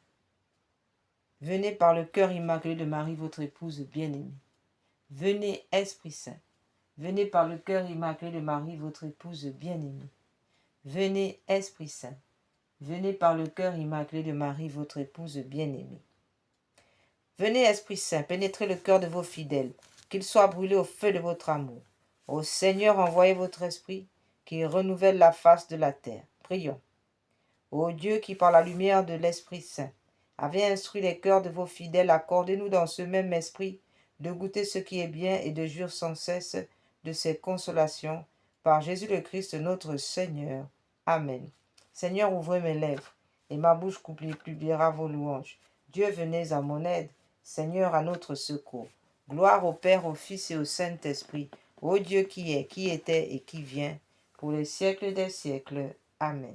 Venez par le cœur immaculé de Marie, votre épouse bien-aimée. Venez, Esprit Saint. Venez par le cœur immaculé de Marie, votre épouse bien-aimée. Venez, Esprit Saint. Venez par le cœur immaculé de Marie, votre épouse bien-aimée. Venez, Esprit Saint, pénétrez le cœur de vos fidèles, qu'ils soient brûlés au feu de votre amour. Ô Seigneur, envoyez votre Esprit, qui renouvelle la face de la terre. Prions. Ô Dieu, qui par la lumière de l'Esprit Saint, avez instruit les cœurs de vos fidèles, accordez-nous dans ce même esprit de goûter ce qui est bien et de jouir sans cesse de ses consolations. Par Jésus le Christ, notre Seigneur. Amen. Seigneur, ouvrez mes lèvres, et ma bouche publiera vos louanges. Dieu, venez à mon aide. Seigneur, à notre secours. Gloire au Père, au Fils et au Saint-Esprit, ô Dieu qui est, qui était et qui vient, pour les siècles des siècles. Amen.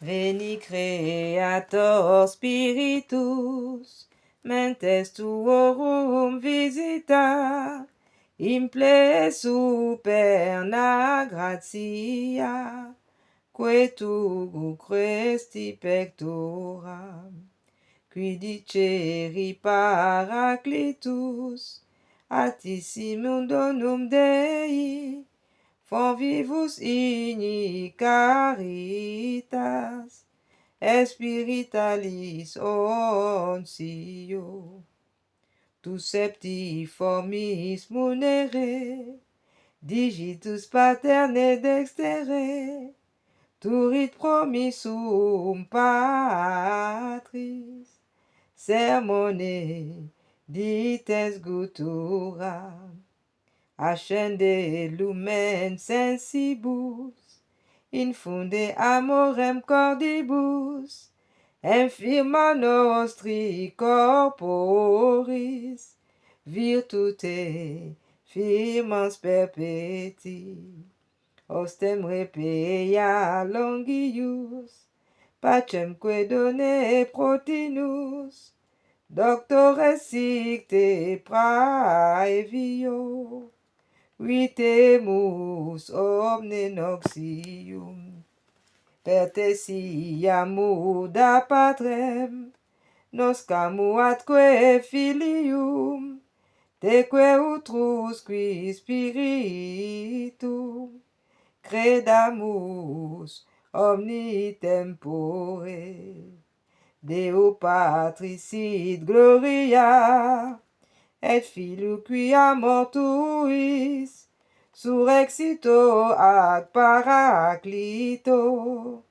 Veni Creator Spiritus, mentes tuorum visita, imple superna gratia, que tu cresti pectora, qui diceri Paraclitus, attissimum donum Dei, Fonvivus igni caritas, espiritualis onsio. Tu septiformis munere, digitus paterne dextere, turit promissum patris, sermone dites gutura. Ascende lumen sensibus, infunde amorem cordibus, infirma nostri corporis, virtute firmans perpeti, ostem repeia longius, pacemque done protinus, doctores sicte praevio, vitemus omne noxium, pertesiamuda patrem, noscamu atque filium, teque utrusqui spiritum, credamus omni tempore. Deo Patris sit gloria, et Filio quia mortuis, surrexito ad Paraclito,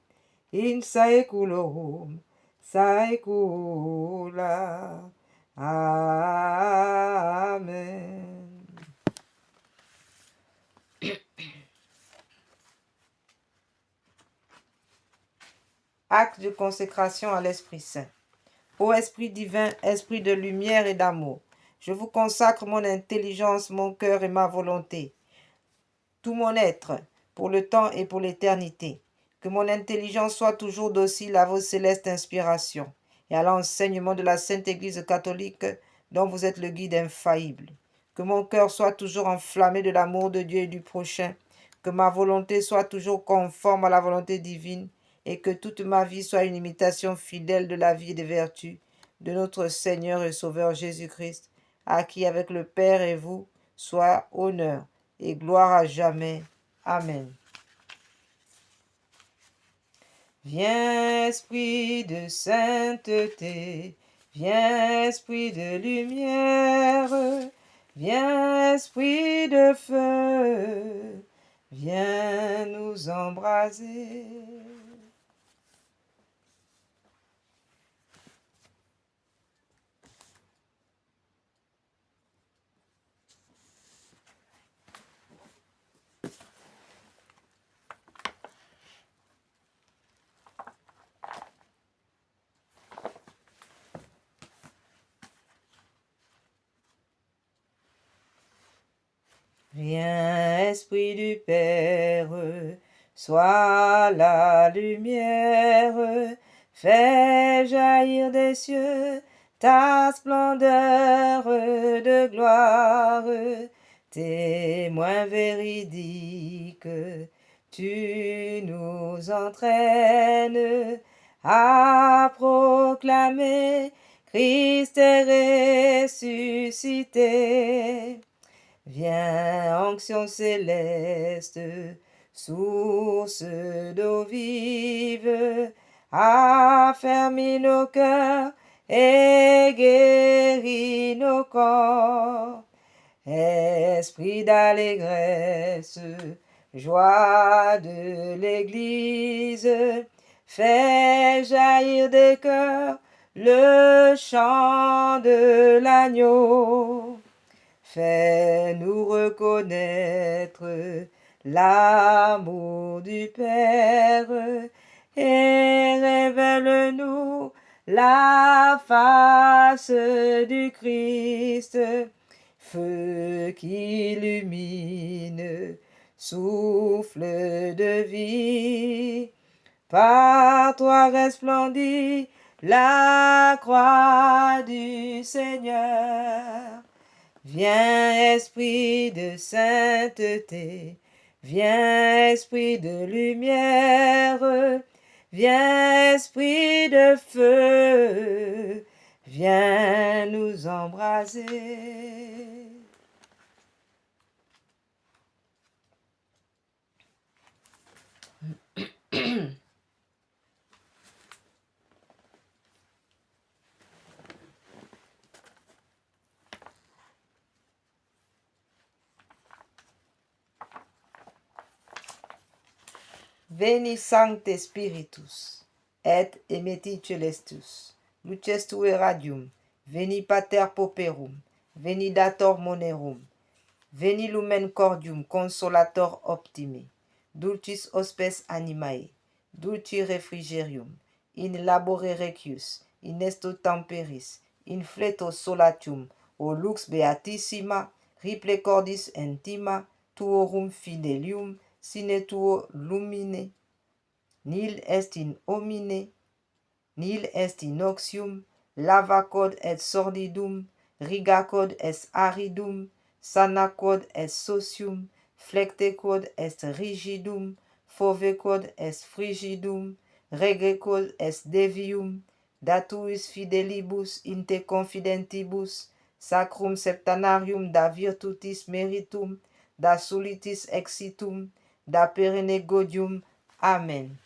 in saeculorum saecula. Amen. Acte de consécration à l'Esprit Saint. Ô Esprit divin, Esprit de lumière et d'amour, je vous consacre mon intelligence, mon cœur et ma volonté, tout mon être, pour le temps et pour l'éternité. Que mon intelligence soit toujours docile à vos célestes inspirations et à l'enseignement de la Sainte Église catholique dont vous êtes le guide infaillible. Que mon cœur soit toujours enflammé de l'amour de Dieu et du prochain. Que ma volonté soit toujours conforme à la volonté divine et que toute ma vie soit une imitation fidèle de la vie et des vertus de notre Seigneur et Sauveur Jésus-Christ, à qui avec le Père et vous soit honneur et gloire à jamais. Amen. Viens, Esprit de sainteté, viens, Esprit de lumière, viens, Esprit de feu, viens nous embraser. Viens, Esprit du Père, sois la lumière, fais jaillir des cieux ta splendeur de gloire, témoin véridique, tu nous entraînes à proclamer Christ est ressuscité. Viens, onction céleste, source d'eau vive, affermis nos cœurs et guéris nos corps. Esprit d'allégresse, joie de l'Église, fais jaillir des cœurs le chant de l'agneau. Fais-nous reconnaître l'amour du Père et révèle-nous la face du Christ, feu qui illumine, souffle de vie. Par toi resplendit la croix du Seigneur. Viens, esprit de sainteté, viens, esprit de lumière, viens, esprit de feu, viens nous embraser. Veni Sancte Spiritus, et emetti celestus, luces tue radium, veni Pater Pauperum, veni Dator Monerum, veni Lumen Cordium Consolator Optime, dulcis hospes animae, dulci refrigerium, in labore requius, in esto temperis, in fleto solatium, o lux beatissima, riple cordis intima, tuorum fidelium, sine tuo lumine, nil est in homine, nil est in oxium, lava quod et sordidum, riga quod est aridum, sana quod est socium, flecte quod est rigidum, fove quod est frigidum, regre quod est devium, datuis fidelibus in te confidentibus, sacrum septenarium da virtutis meritum, da solitis exitum, da perenne gaudium. Amen.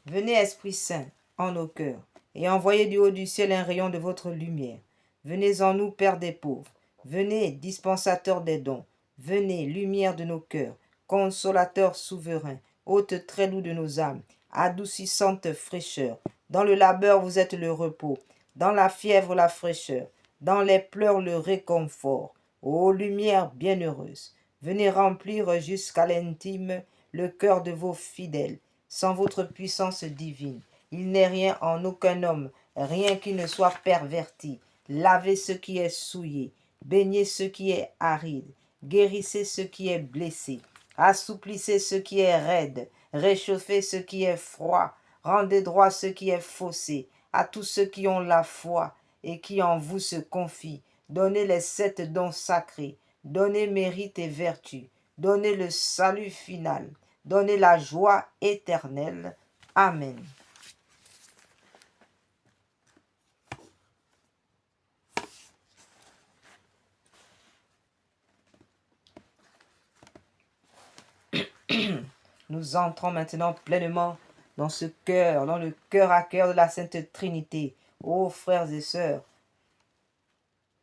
Venez, Esprit Saint, en nos cœurs, et envoyez du haut du ciel un rayon de votre lumière. Venez en nous, Père des pauvres. Venez, dispensateur des dons. Venez, lumière de nos cœurs, consolateur souverain, hôte très doux de nos âmes, adoucissante fraîcheur. Dans le labeur, vous êtes le repos. Dans la fièvre, la fraîcheur. Dans les pleurs, le réconfort. Ô lumière bienheureuse, venez remplir jusqu'à l'intime le cœur de vos fidèles. Sans votre puissance divine, il n'est rien en aucun homme, rien qui ne soit perverti. Lavez ce qui est souillé, baignez ce qui est aride, guérissez ce qui est blessé, assouplissez ce qui est raide, réchauffez ce qui est froid, rendez droit ce qui est faussé. À tous ceux qui ont la foi et qui en vous se confient, donnez les 7 dons sacrés, donnez mérite et vertu, donnez le salut final. Donnez la joie éternelle. Amen. Nous entrons maintenant pleinement dans ce cœur, dans le cœur à cœur de la Sainte Trinité. Ô frères et sœurs,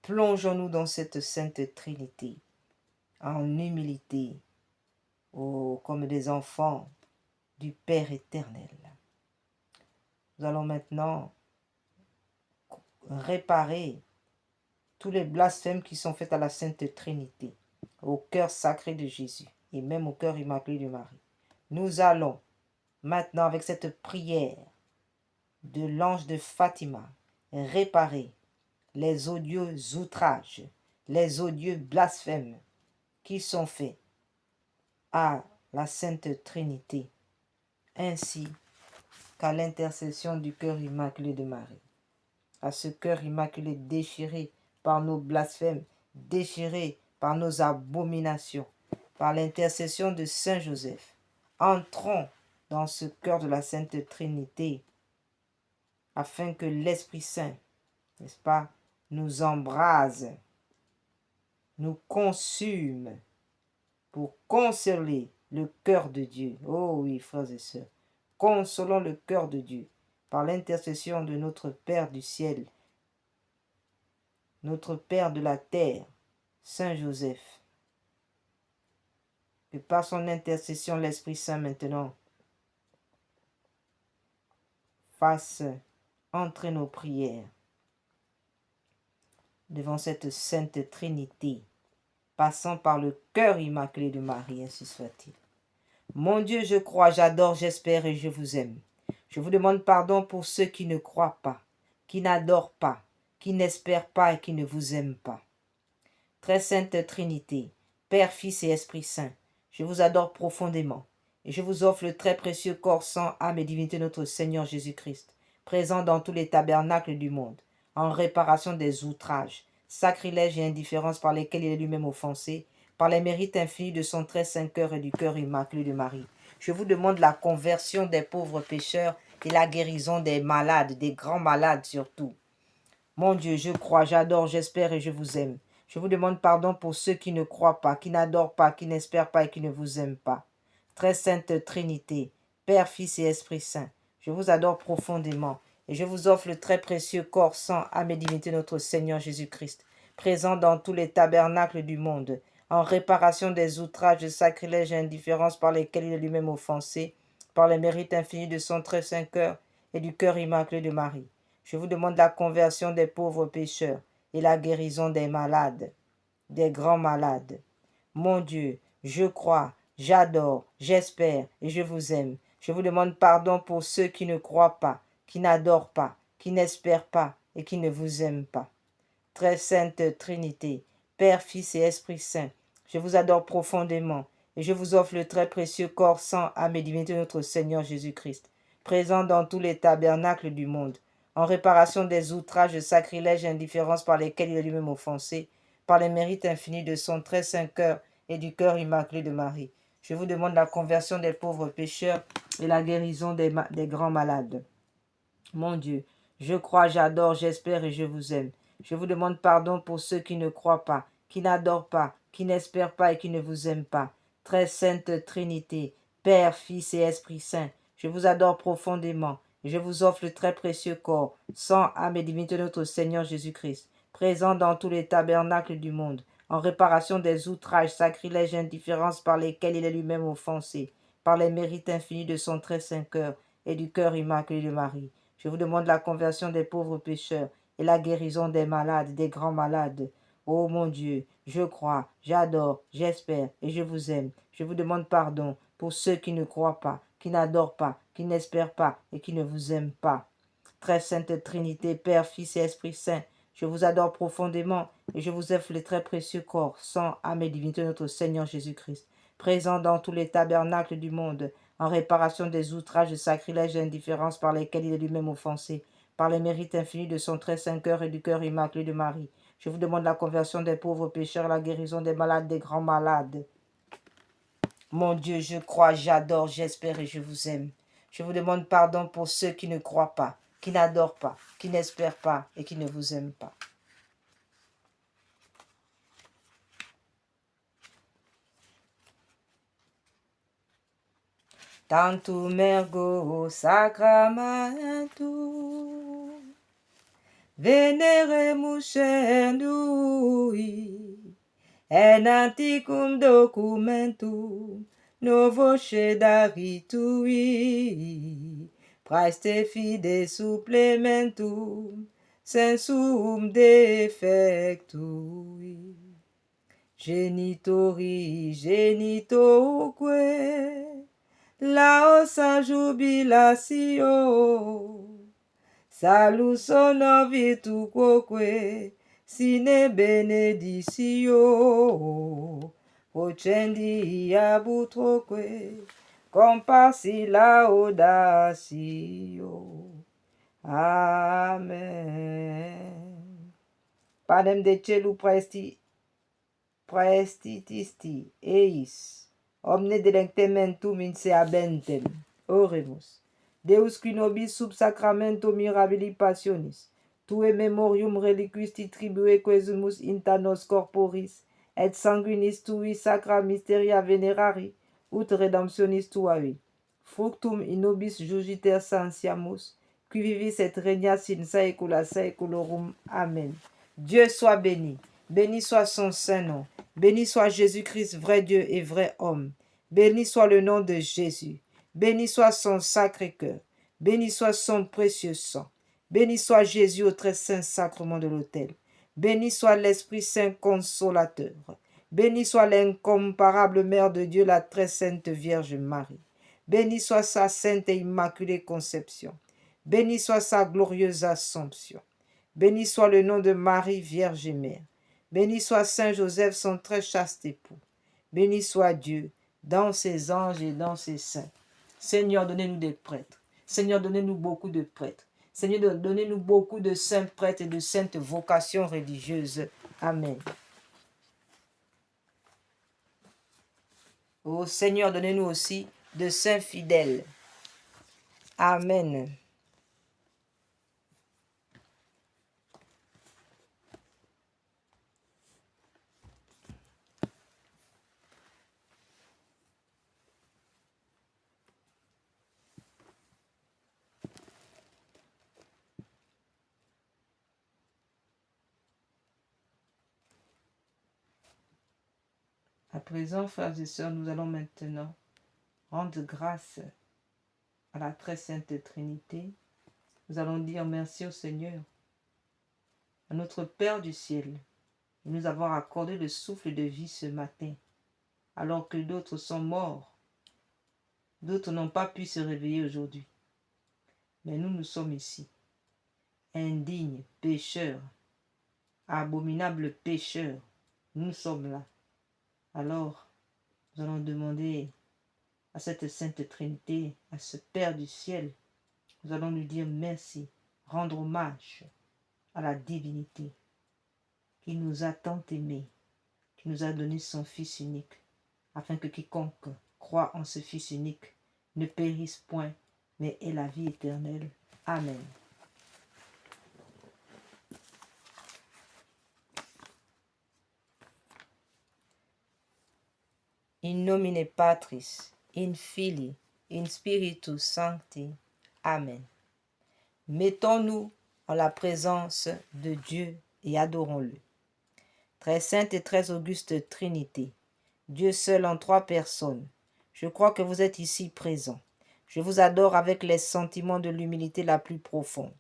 plongeons-nous dans cette Sainte Trinité en humilité, comme des enfants du Père éternel. Nous allons maintenant réparer tous les blasphèmes qui sont faits à la Sainte Trinité, au cœur sacré de Jésus et même au cœur immaculé de Marie. Nous allons maintenant, avec cette prière de l'ange de Fatima, réparer les odieux outrages, les odieux blasphèmes qui sont faits à la Sainte Trinité, ainsi qu'à l'intercession du cœur immaculé de Marie. À ce cœur immaculé déchiré par nos blasphèmes, déchiré par nos abominations, par l'intercession de Saint Joseph, entrons dans ce cœur de la Sainte Trinité, afin que l'Esprit Saint, n'est-ce pas, nous embrase, nous consume, pour consoler le cœur de Dieu. Oh oui, frères et sœurs, consolons le cœur de Dieu, par l'intercession de notre Père du ciel, notre Père de la terre, Saint Joseph, que par son intercession, l'Esprit Saint maintenant fasse entrer nos prières devant cette sainte Trinité, passant par le cœur immaculé de Marie, ainsi soit-il. Mon Dieu, je crois, j'adore, j'espère et je vous aime. Je vous demande pardon pour ceux qui ne croient pas, qui n'adorent pas, qui n'espèrent pas et qui ne vous aiment pas. Très sainte Trinité, Père, Fils et Esprit Saint, je vous adore profondément et je vous offre le très précieux corps, sang, âme et divinité de notre Seigneur Jésus-Christ, présent dans tous les tabernacles du monde, en réparation des outrages, sacrilèges et indifférences par lesquels il est lui-même offensé, par les mérites infinis de son très saint cœur et du cœur immaculé de Marie. Je vous demande la conversion des pauvres pécheurs et la guérison des malades, des grands malades surtout. Mon Dieu, je crois, j'adore, j'espère et je vous aime. Je vous demande pardon pour ceux qui ne croient pas, qui n'adorent pas, qui n'espèrent pas et qui ne vous aiment pas. Très sainte Trinité, Père, Fils et Esprit Saint, je vous adore profondément et je vous offre le très précieux corps, sang, âme et divinité de notre Seigneur Jésus-Christ, présent dans tous les tabernacles du monde, en réparation des outrages, de sacrilèges et indifférences par lesquels il est lui-même offensé, par les mérites infinis de son très saint cœur et du cœur immaculé de Marie. Je vous demande la conversion des pauvres pécheurs et la guérison des malades, des grands malades. Mon Dieu, je crois, j'adore, j'espère et je vous aime. Je vous demande pardon pour ceux qui ne croient pas, qui n'adorent pas, qui n'espèrent pas et qui ne vous aiment pas. Très sainte Trinité, Père, Fils et Esprit Saint, je vous adore profondément et je vous offre le très précieux corps, sang, âme et divinité de notre Seigneur Jésus-Christ, présent dans tous les tabernacles du monde, en réparation des outrages, de sacrilèges et indifférences par lesquels il est lui-même offensé, par les mérites infinis de son très saint cœur et du cœur immaculé de Marie. Je vous demande la conversion des pauvres pécheurs et la guérison des grands malades. Mon Dieu, je crois, j'adore, j'espère et je vous aime. Je vous demande pardon pour ceux qui ne croient pas, qui n'adorent pas, qui n'espèrent pas et qui ne vous aiment pas. Très sainte Trinité, Père, Fils et Esprit Saint, je vous adore profondément et je vous offre le très précieux corps, sang, âme et divinité de notre Seigneur Jésus-Christ, présent dans tous les tabernacles du monde, en réparation des outrages, sacrilèges et indifférences par lesquels il est lui-même offensé, par les mérites infinis de son très saint cœur et du cœur immaculé de Marie. Je vous demande la conversion des pauvres pécheurs et la guérison des malades, des grands malades. Ô mon Dieu, je crois, j'adore, j'espère et je vous aime. Je vous demande pardon pour ceux qui ne croient pas, qui n'adorent pas, qui n'espèrent pas et qui ne vous aiment pas. Très sainte Trinité, Père, Fils et Esprit Saint, je vous adore profondément et je vous offre le très précieux corps, sang, âme et divinité de notre Seigneur Jésus-Christ, présent dans tous les tabernacles du monde, en réparation des outrages, de sacrilèges et indifférences par lesquels il est lui-même offensé, par les mérites infinis de son très saint cœur et du cœur immaculé de Marie. Je vous demande la conversion des pauvres pécheurs, la guérison des malades, des grands malades. Mon Dieu, je crois, j'adore, j'espère et je vous aime. Je vous demande pardon pour ceux qui ne croient pas, qui n'adorent pas, qui n'espèrent pas et qui ne vous aiment pas. Tantum ergo sacramentum veneremus cernui en anticum documentum novo cedaritui praeste fide supplementum sensum defectui genitori genitoque laosa jubilatio salus honor virtu quoque sine benedictio procendi abutroque compassi laudatio. Amen. Panem de celu praestitisti eis omne delectementum in se habentem. Oremus. Deus qui nobis sub sacramento mirabili passionis, tue memorium reliquisti tribue quesumus inta nos corporis, et sanguinis tui sacra mysteria venerari, ut redemptionis tuavi. Fructum in nobis jugiter sensiamus, qui vivis et régna sin saecula saeculorum. Amen. Dieu soit béni. Béni soit son saint nom. Béni soit Jésus-Christ, vrai Dieu et vrai homme. Béni soit le nom de Jésus. Béni soit son sacré cœur. Béni soit son précieux sang. Béni soit Jésus au très saint sacrement de l'autel. Béni soit l'Esprit Saint consolateur. Béni soit l'incomparable Mère de Dieu, la très sainte Vierge Marie. Béni soit sa sainte et immaculée conception. Béni soit sa glorieuse assomption. Béni soit le nom de Marie, Vierge et Mère. Béni soit Saint Joseph, son très chaste époux. Béni soit Dieu, dans ses anges et dans ses saints. Seigneur, donnez-nous des prêtres. Seigneur, donnez-nous beaucoup de prêtres. Seigneur, donnez-nous beaucoup de saints prêtres et de saintes vocations religieuses. Amen. Ô Seigneur, donnez-nous aussi de saints fidèles. Amen. À présent, frères et sœurs, nous allons maintenant rendre grâce à la très sainte Trinité. Nous allons dire merci au Seigneur, à notre Père du ciel, de nous avoir accordé le souffle de vie ce matin, alors que d'autres sont morts. D'autres n'ont pas pu se réveiller aujourd'hui. Mais nous, nous sommes ici, indignes, pécheurs, abominables pécheurs. Nous sommes là. Alors, nous allons demander à cette Sainte Trinité, à ce Père du ciel, nous allons lui dire merci, rendre hommage à la divinité qui nous a tant aimés, qui nous a donné son Fils unique, afin que quiconque croit en ce Fils unique ne périsse point, mais ait la vie éternelle. Amen. In nomine Patris, in Filii, in Spiritus Sancti. Amen. Mettons-nous en la présence de Dieu et adorons-le. Très sainte et très auguste Trinité, Dieu seul en trois personnes, je crois que vous êtes ici présents. Je vous adore avec les sentiments de l'humilité la plus profonde,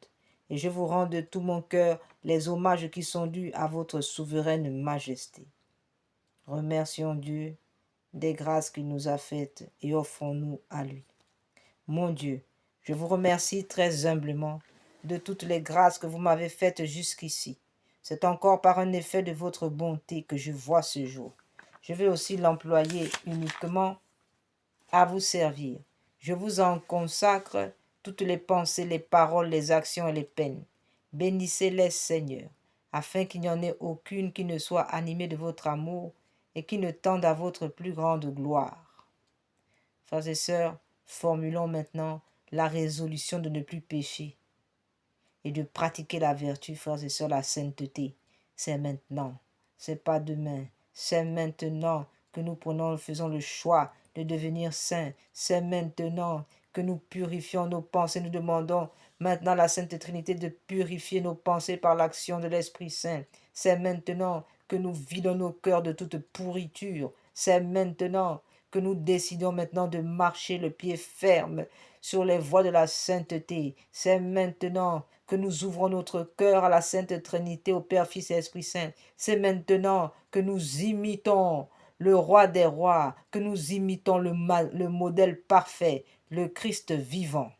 et je vous rends de tout mon cœur les hommages qui sont dus à votre souveraine majesté. Remercions Dieu des grâces qu'il nous a faites et offrons-nous à lui. Mon Dieu, je vous remercie très humblement de toutes les grâces que vous m'avez faites jusqu'ici. C'est encore par un effet de votre bonté que je vois ce jour. Je vais aussi l'employer uniquement à vous servir. Je vous en consacre toutes les pensées, les paroles, les actions et les peines. Bénissez-les, Seigneur, afin qu'il n'y en ait aucune qui ne soit animée de votre amour et qui ne tende à votre plus grande gloire. Frères et sœurs, formulons maintenant la résolution de ne plus pécher et de pratiquer la vertu, frères et sœurs, la sainteté. C'est maintenant, c'est pas demain, c'est maintenant que nous faisons le choix de devenir saints. C'est maintenant que nous purifions nos pensées. Nous demandons maintenant à la Sainte Trinité de purifier nos pensées par l'action de l'Esprit Saint. C'est maintenant que nous vidons nos cœurs de toute pourriture. C'est maintenant que nous décidons maintenant de marcher le pied ferme sur les voies de la sainteté. C'est maintenant que nous ouvrons notre cœur à la Sainte Trinité, au Père, Fils et Esprit Saint. C'est maintenant que nous imitons le roi des rois, que nous imitons le modèle parfait, le Christ vivant.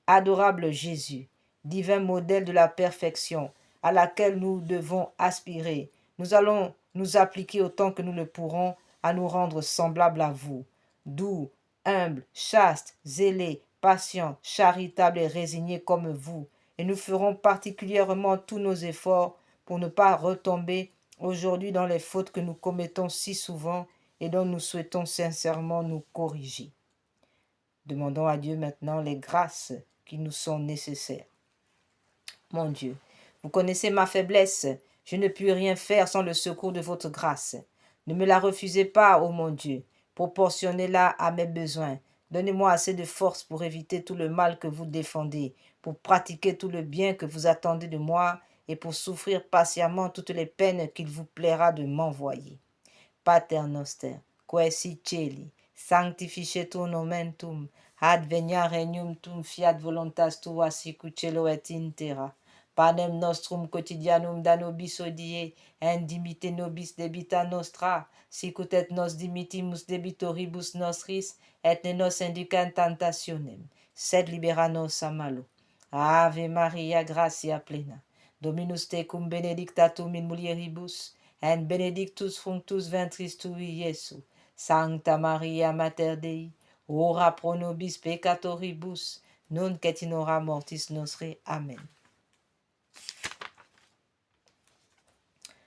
Adorable Jésus, divin modèle de la perfection à laquelle nous devons aspirer, nous allons nous appliquer autant que nous le pourrons à nous rendre semblables à vous, doux, humbles, chastes, zélés, patients, charitables et résignés comme vous, et nous ferons particulièrement tous nos efforts pour ne pas retomber aujourd'hui dans les fautes que nous commettons si souvent et dont nous souhaitons sincèrement nous corriger. Demandons à Dieu maintenant les grâces qui nous sont nécessaires. Mon Dieu, vous connaissez ma faiblesse. Je ne puis rien faire sans le secours de votre grâce. Ne me la refusez pas, ô mon Dieu. Proportionnez-la à mes besoins. Donnez-moi assez de force pour éviter tout le mal que vous défendez, pour pratiquer tout le bien que vous attendez de moi et pour souffrir patiemment toutes les peines qu'il vous plaira de m'envoyer. Pater noster, qui si celi, sanctificetur nomen tuum, advenia regnum tuum, fiat voluntas tua sicut cielo et in terra. Panem nostrum quotidianum da nobis hodie, et dimitte nobis debita nostra, sicut et nos dimittimus debitoribus nostris, et ne nos induca in tentationem, sed libera nos a malo. Ave Maria, gratia plena, Dominus tecum benedicta tu in mulieribus, et benedictus fructus ventris tui, Iesus. Sancta Maria Mater Dei, ora pro nobis peccatoribus, nunc et in hora mortis nostre. Amen.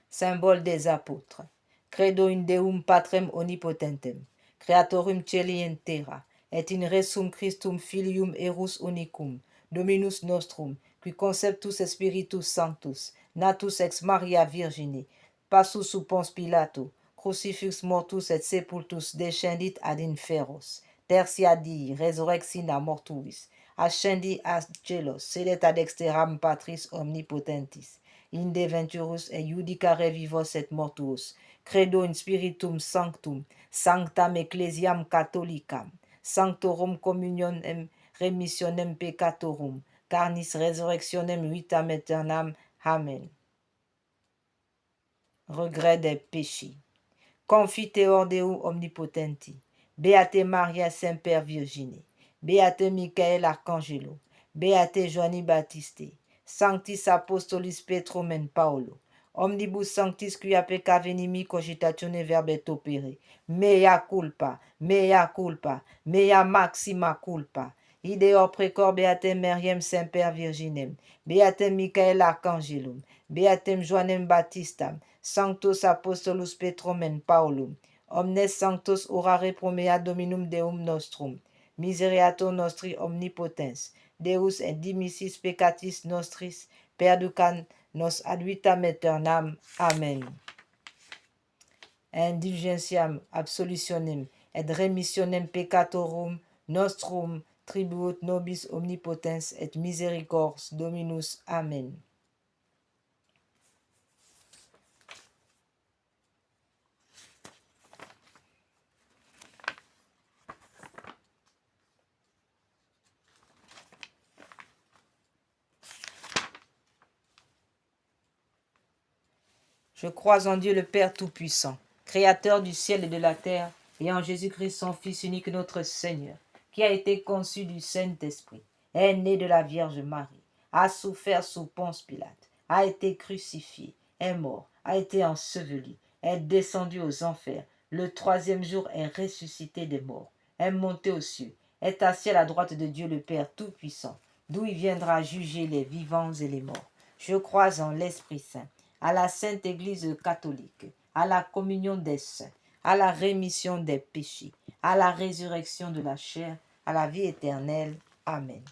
Symbole des apôtres. Credo in Deum Patrem omnipotentem, Creatorum Caeli et terra, et in resum Christum Filium Erus unicum, Dominus nostrum, qui conceptus Spiritus Sanctus, natus ex Maria Virgine, passus sub Pons Pilato, crucifix mortus et sepultus, descendit ad inferos, tertia dii resurrexina mortuis, ascendi ad celos, sedet ad exteram Patris omnipotentis, inde venturus et judicare vivos et mortuos, credo in spiritum sanctum, sanctam ecclesiam catholicam, sanctorum communionem remissionem peccatorum, carnis resurrectionem vitam aeternam. Amen. Regret des péchés. Confiteor Deum omnipotenti, Beate Maria Semper Virgine, Beate Michael Arcangelo, Beate Joanni Baptiste, Sanctis Apostolis Petrum et Paulo, Omnibus Sanctis quia pecca venimi cogitatione verbet opere, mea culpa, mea maxima culpa. Ideor precor Beatem Mariam Semper Virginem, Beatem Michael Arcangelum, Beatem Joannem Baptistam, Sanctus Apostolus Petrum et Paulum, omnes sanctos orare pro mea Dominum Deum nostrum, misereatur nostri omnipotens, Deus et dimissis peccatis nostris, perducan nos ad vitam aeternam. Amen. Indulgentiam absolutionem et remissionem peccatorum nostrum tribuit nobis omnipotens et misericors Dominus. Amen. Je crois en Dieu le Père Tout-Puissant, Créateur du ciel et de la terre, et en Jésus-Christ son Fils unique notre Seigneur, qui a été conçu du Saint-Esprit, est né de la Vierge Marie, a souffert sous Ponce Pilate, a été crucifié, est mort, a été enseveli, est descendu aux enfers, le troisième jour est ressuscité des morts, est monté aux cieux, est assis à la droite de Dieu le Père Tout-Puissant, d'où il viendra juger les vivants et les morts. Je crois en l'Esprit Saint, à la Sainte Église catholique, à la communion des saints, à la rémission des péchés, à la résurrection de la chair, à la vie éternelle. Amen.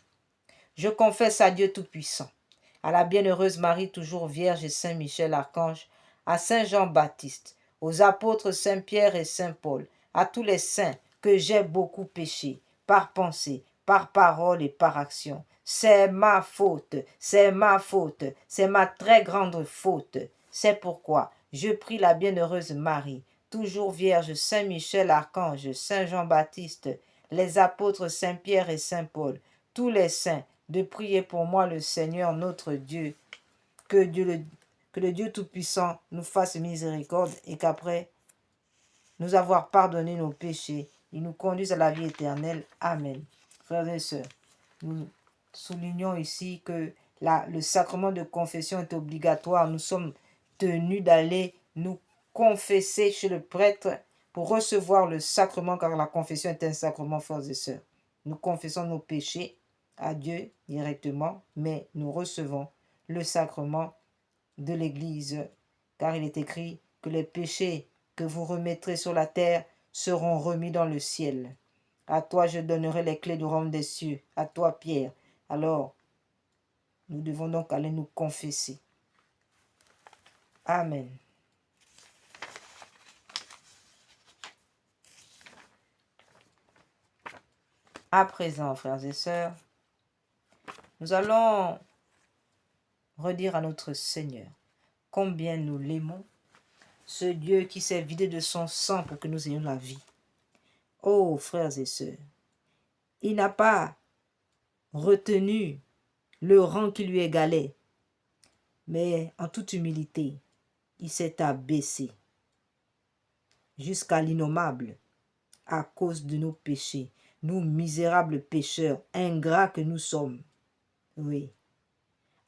Je confesse à Dieu Tout-Puissant, à la bienheureuse Marie toujours Vierge et Saint Michel Archange, à Saint Jean-Baptiste, aux apôtres Saint Pierre et Saint Paul, à tous les saints, que j'ai beaucoup péché, par pensée, par parole et par action. C'est ma faute, c'est ma faute, c'est ma très grande faute. C'est pourquoi je prie la bienheureuse Marie, toujours Vierge, Saint Michel Archange, Saint Jean-Baptiste, les apôtres Saint Pierre et Saint Paul, tous les saints, de prier pour moi le Seigneur notre Dieu, que le Dieu Tout-Puissant nous fasse miséricorde et qu'après nous avoir pardonné nos péchés, il nous conduise à la vie éternelle. Amen. Frères et sœurs, nous soulignons ici que le sacrement de confession est obligatoire. Nous sommes tenus d'aller nous confesser chez le prêtre pour recevoir le sacrement, car la confession est un sacrement, frères et sœurs. Nous confessons nos péchés à Dieu directement, mais nous recevons le sacrement de l'Église, car il est écrit que les péchés que vous remettrez sur la terre seront remis dans le ciel. À toi je donnerai les clés du royaume des cieux, à toi Pierre. Alors, nous devons donc aller nous confesser. Amen. À présent, frères et sœurs, Nous allons redire à notre Seigneur combien nous l'aimons, ce Dieu qui s'est vidé de son sang pour que nous ayons la vie. Oh, frères et sœurs, il n'a pas retenu le rang qui lui égalait, mais en toute humilité, il s'est abaissé jusqu'à l'innommable à cause de nos péchés, nous misérables pécheurs, ingrats que nous sommes. Oui,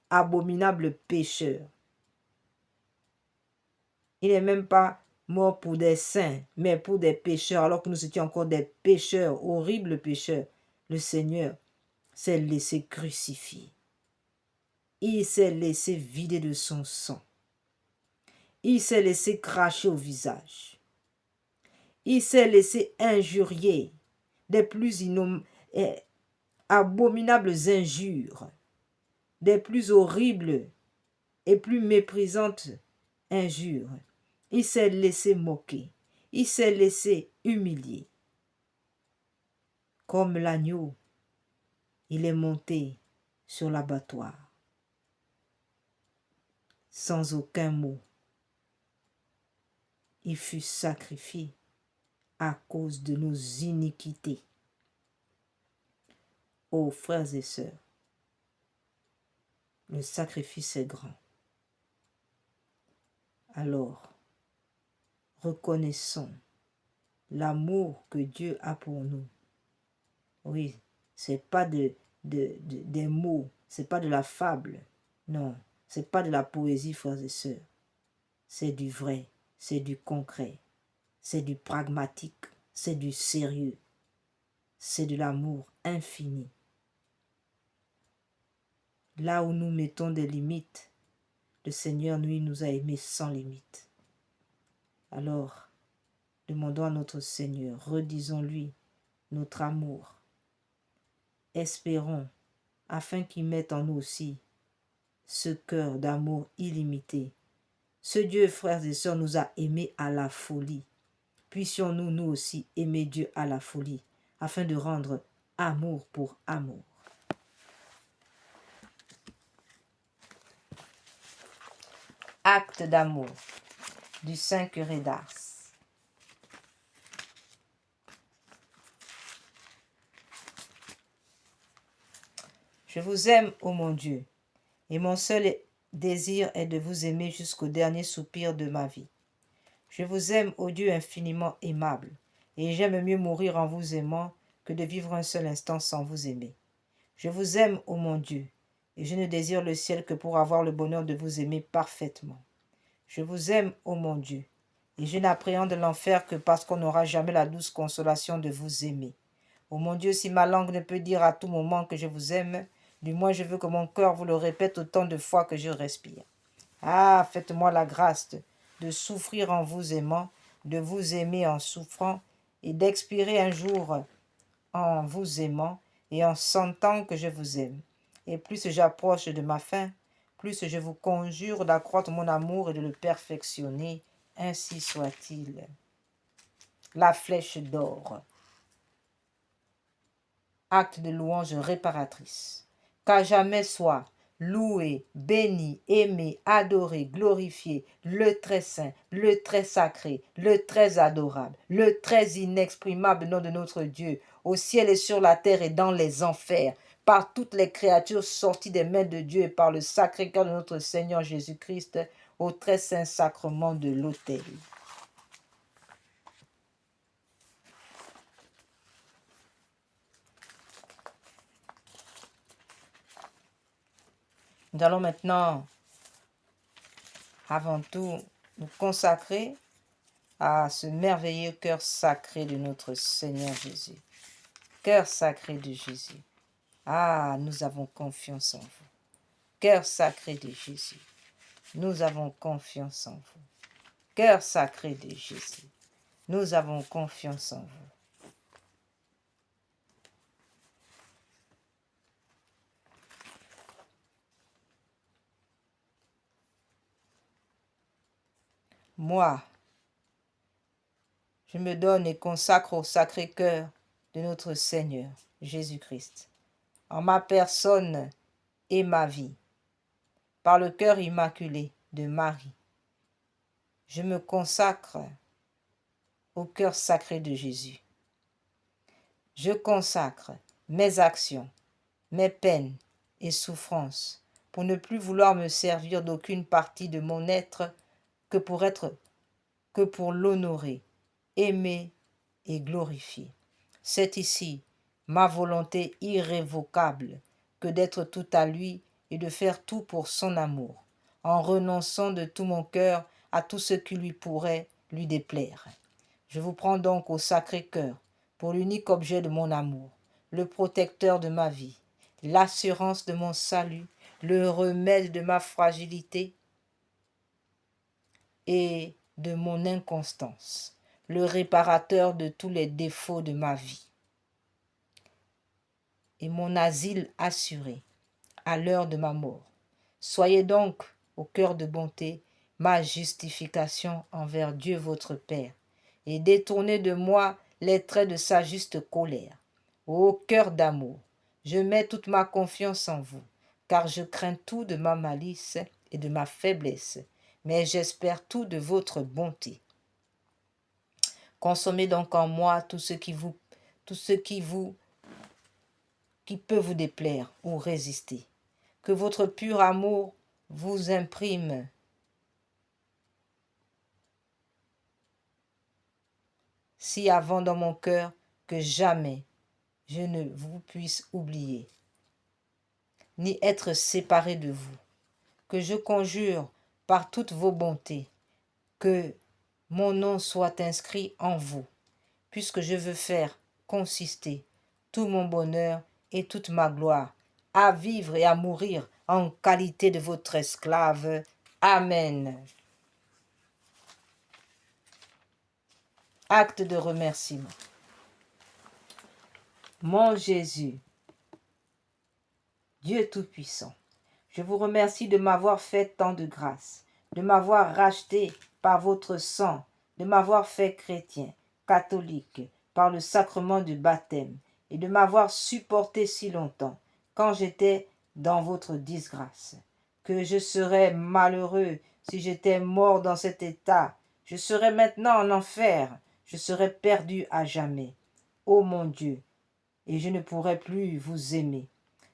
abominables pécheurs. Il n'est même pas mort pour des saints, mais pour des pécheurs, alors que nous étions encore des pécheurs, horribles pécheurs. Le Seigneur s'est laissé crucifier. Il s'est laissé vider de son sang. Il s'est laissé cracher au visage. Il s'est laissé injurier des plus abominables injures, des plus horribles et plus méprisantes injures. Il s'est laissé moquer. Il s'est laissé humilier. Comme l'agneau, il est monté sur l'abattoir. Sans aucun mot, il fut sacrifié à cause de nos iniquités. Ô frères et sœurs, le sacrifice est grand. Alors, reconnaissons l'amour que Dieu a pour nous. Oui, c'est pas des mots, c'est pas de la fable. Non, c'est pas de la poésie, frères et sœurs. C'est du vrai, c'est du concret, c'est du pragmatique, c'est du sérieux, c'est de l'amour infini. Là où nous mettons des limites, le Seigneur, lui, nous a aimés sans limite. Alors, demandons à notre Seigneur, redisons-lui notre amour. Espérons, afin qu'il mette en nous aussi ce cœur d'amour illimité. Ce Dieu, frères et sœurs, nous a aimés à la folie. Puissions-nous, nous aussi, aimer Dieu à la folie, afin de rendre amour pour amour. Acte d'amour du Saint Curé d'Ars. Je vous aime, ô mon Dieu, et mon seul désir est de vous aimer jusqu'au dernier soupir de ma vie. Je vous aime, ô Dieu infiniment aimable, et j'aime mieux mourir en vous aimant que de vivre un seul instant sans vous aimer. Je vous aime, ô mon Dieu, et je ne désire le ciel que pour avoir le bonheur de vous aimer parfaitement. Je vous aime, ô mon Dieu, et je n'appréhende l'enfer que parce qu'on n'aura jamais la douce consolation de vous aimer. Ô mon Dieu, si ma langue ne peut dire à tout moment que je vous aime, du moins je veux que mon cœur vous le répète autant de fois que je respire. Ah, faites-moi la grâce de souffrir en vous aimant, de vous aimer en souffrant, et d'expirer un jour en vous aimant et en sentant que je vous aime. Et plus j'approche de ma fin, plus je vous conjure d'accroître mon amour et de le perfectionner, ainsi soit-il. La flèche d'or. Acte de louange réparatrice. Qu'à jamais soit loué, béni, aimé, adoré, glorifié, le très saint, le très sacré, le très adorable, le très inexprimable nom de notre Dieu, au ciel et sur la terre et dans les enfers, par toutes les créatures sorties des mains de Dieu et par le sacré cœur de notre Seigneur Jésus-Christ, au très saint sacrement de l'autel. Nous allons maintenant, avant tout, nous consacrer à ce merveilleux cœur sacré de notre Seigneur Jésus. Cœur sacré de Jésus. Ah, nous avons confiance en vous. Cœur sacré de Jésus. Nous avons confiance en vous. Cœur sacré de Jésus. Nous avons confiance en vous. Moi, je me donne et consacre au sacré cœur de notre Seigneur Jésus-Christ. En ma personne et ma vie. Par le cœur immaculé de Marie, je me consacre au cœur sacré de Jésus. Je consacre mes actions, mes peines et souffrances pour ne plus vouloir me servir d'aucune partie de mon être que pour l'honorer, aimer et glorifier. C'est ici ma volonté irrévocable que d'être tout à lui et de faire tout pour son amour, en renonçant de tout mon cœur à tout ce qui lui pourrait lui déplaire. Je vous prends donc au Sacré-Cœur pour l'unique objet de mon amour, le protecteur de ma vie, l'assurance de mon salut, le remède de ma fragilité et de mon inconstance, le réparateur de tous les défauts de ma vie, et mon asile assuré à l'heure de ma mort. Soyez donc, au cœur de bonté, ma justification envers Dieu votre Père, et détournez de moi les traits de sa juste colère. Ô cœur d'amour, je mets toute ma confiance en vous, car je crains tout de ma malice et de ma faiblesse, mais j'espère tout de votre bonté. Consommez donc en moi tout ce qui peut vous déplaire ou résister. Que votre pur amour vous imprime si avant dans mon cœur que jamais je ne vous puisse oublier, ni être séparé de vous. Que je conjure par toutes vos bontés que mon nom soit inscrit en vous, puisque je veux faire consister tout mon bonheur et toute ma gloire à vivre et à mourir en qualité de votre esclave. Amen. Acte de remerciement. Mon Jésus, Dieu Tout-Puissant, je vous remercie de m'avoir fait tant de grâce, de m'avoir racheté par votre sang, de m'avoir fait chrétien, catholique, par le sacrement du baptême, et de m'avoir supporté si longtemps, quand j'étais dans votre disgrâce. Que je serais malheureux si j'étais mort dans cet état. Je serais maintenant en enfer, je serais perdu à jamais. Ô mon Dieu, et je ne pourrais plus vous aimer.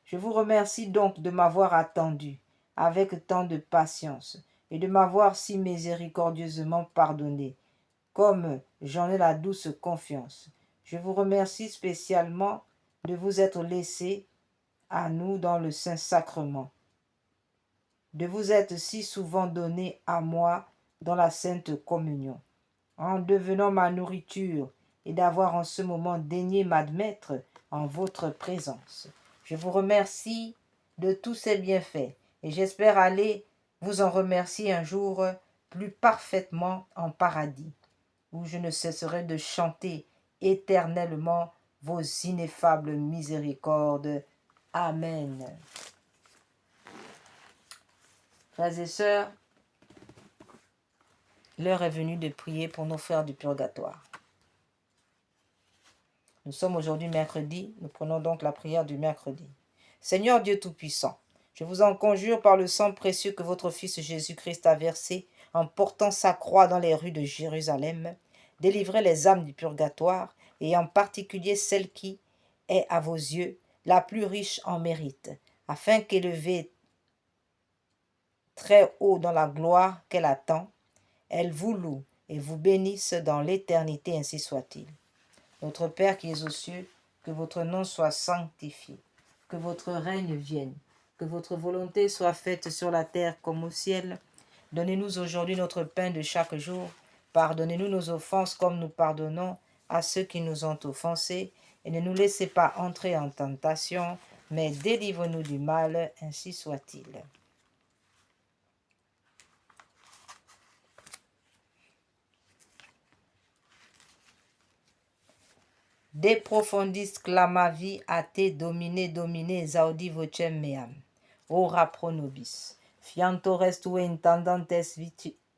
Je vous remercie donc de m'avoir attendu avec tant de patience et de m'avoir si miséricordieusement pardonné, comme j'en ai la douce confiance. Je vous remercie spécialement de vous être laissé à nous dans le Saint-Sacrement, de vous être si souvent donné à moi dans la Sainte Communion, en devenant ma nourriture et d'avoir en ce moment daigné m'admettre en votre présence. Je vous remercie de tous ces bienfaits et j'espère aller vous en remercier un jour plus parfaitement en paradis, où je ne cesserai de chanter éternellement vos ineffables miséricordes. Amen. Frères et sœurs, l'heure est venue de prier pour nos frères du purgatoire. Nous sommes aujourd'hui mercredi, nous prenons donc la prière du mercredi. Seigneur Dieu Tout-Puissant, je vous en conjure par le sang précieux que votre Fils Jésus-Christ a versé en portant sa croix dans les rues de Jérusalem, délivrez les âmes du purgatoire et en particulier celle qui est à vos yeux la plus riche en mérite, afin qu'élevée très haut dans la gloire qu'elle attend, elle vous loue et vous bénisse dans l'éternité, ainsi soit-il. Notre Père qui es aux cieux, que votre nom soit sanctifié, que votre règne vienne, que votre volonté soit faite sur la terre comme au ciel. Donnez-nous aujourd'hui notre pain de chaque jour. Pardonnez-nous nos offenses comme nous pardonnons à ceux qui nous ont offensés. Et ne nous laissez pas entrer en tentation, mais délivre-nous du mal, ainsi soit-il. De profundis clamavi a te domine exaudi vocem meam. Ora pro nobis. Fiantores tue intendantes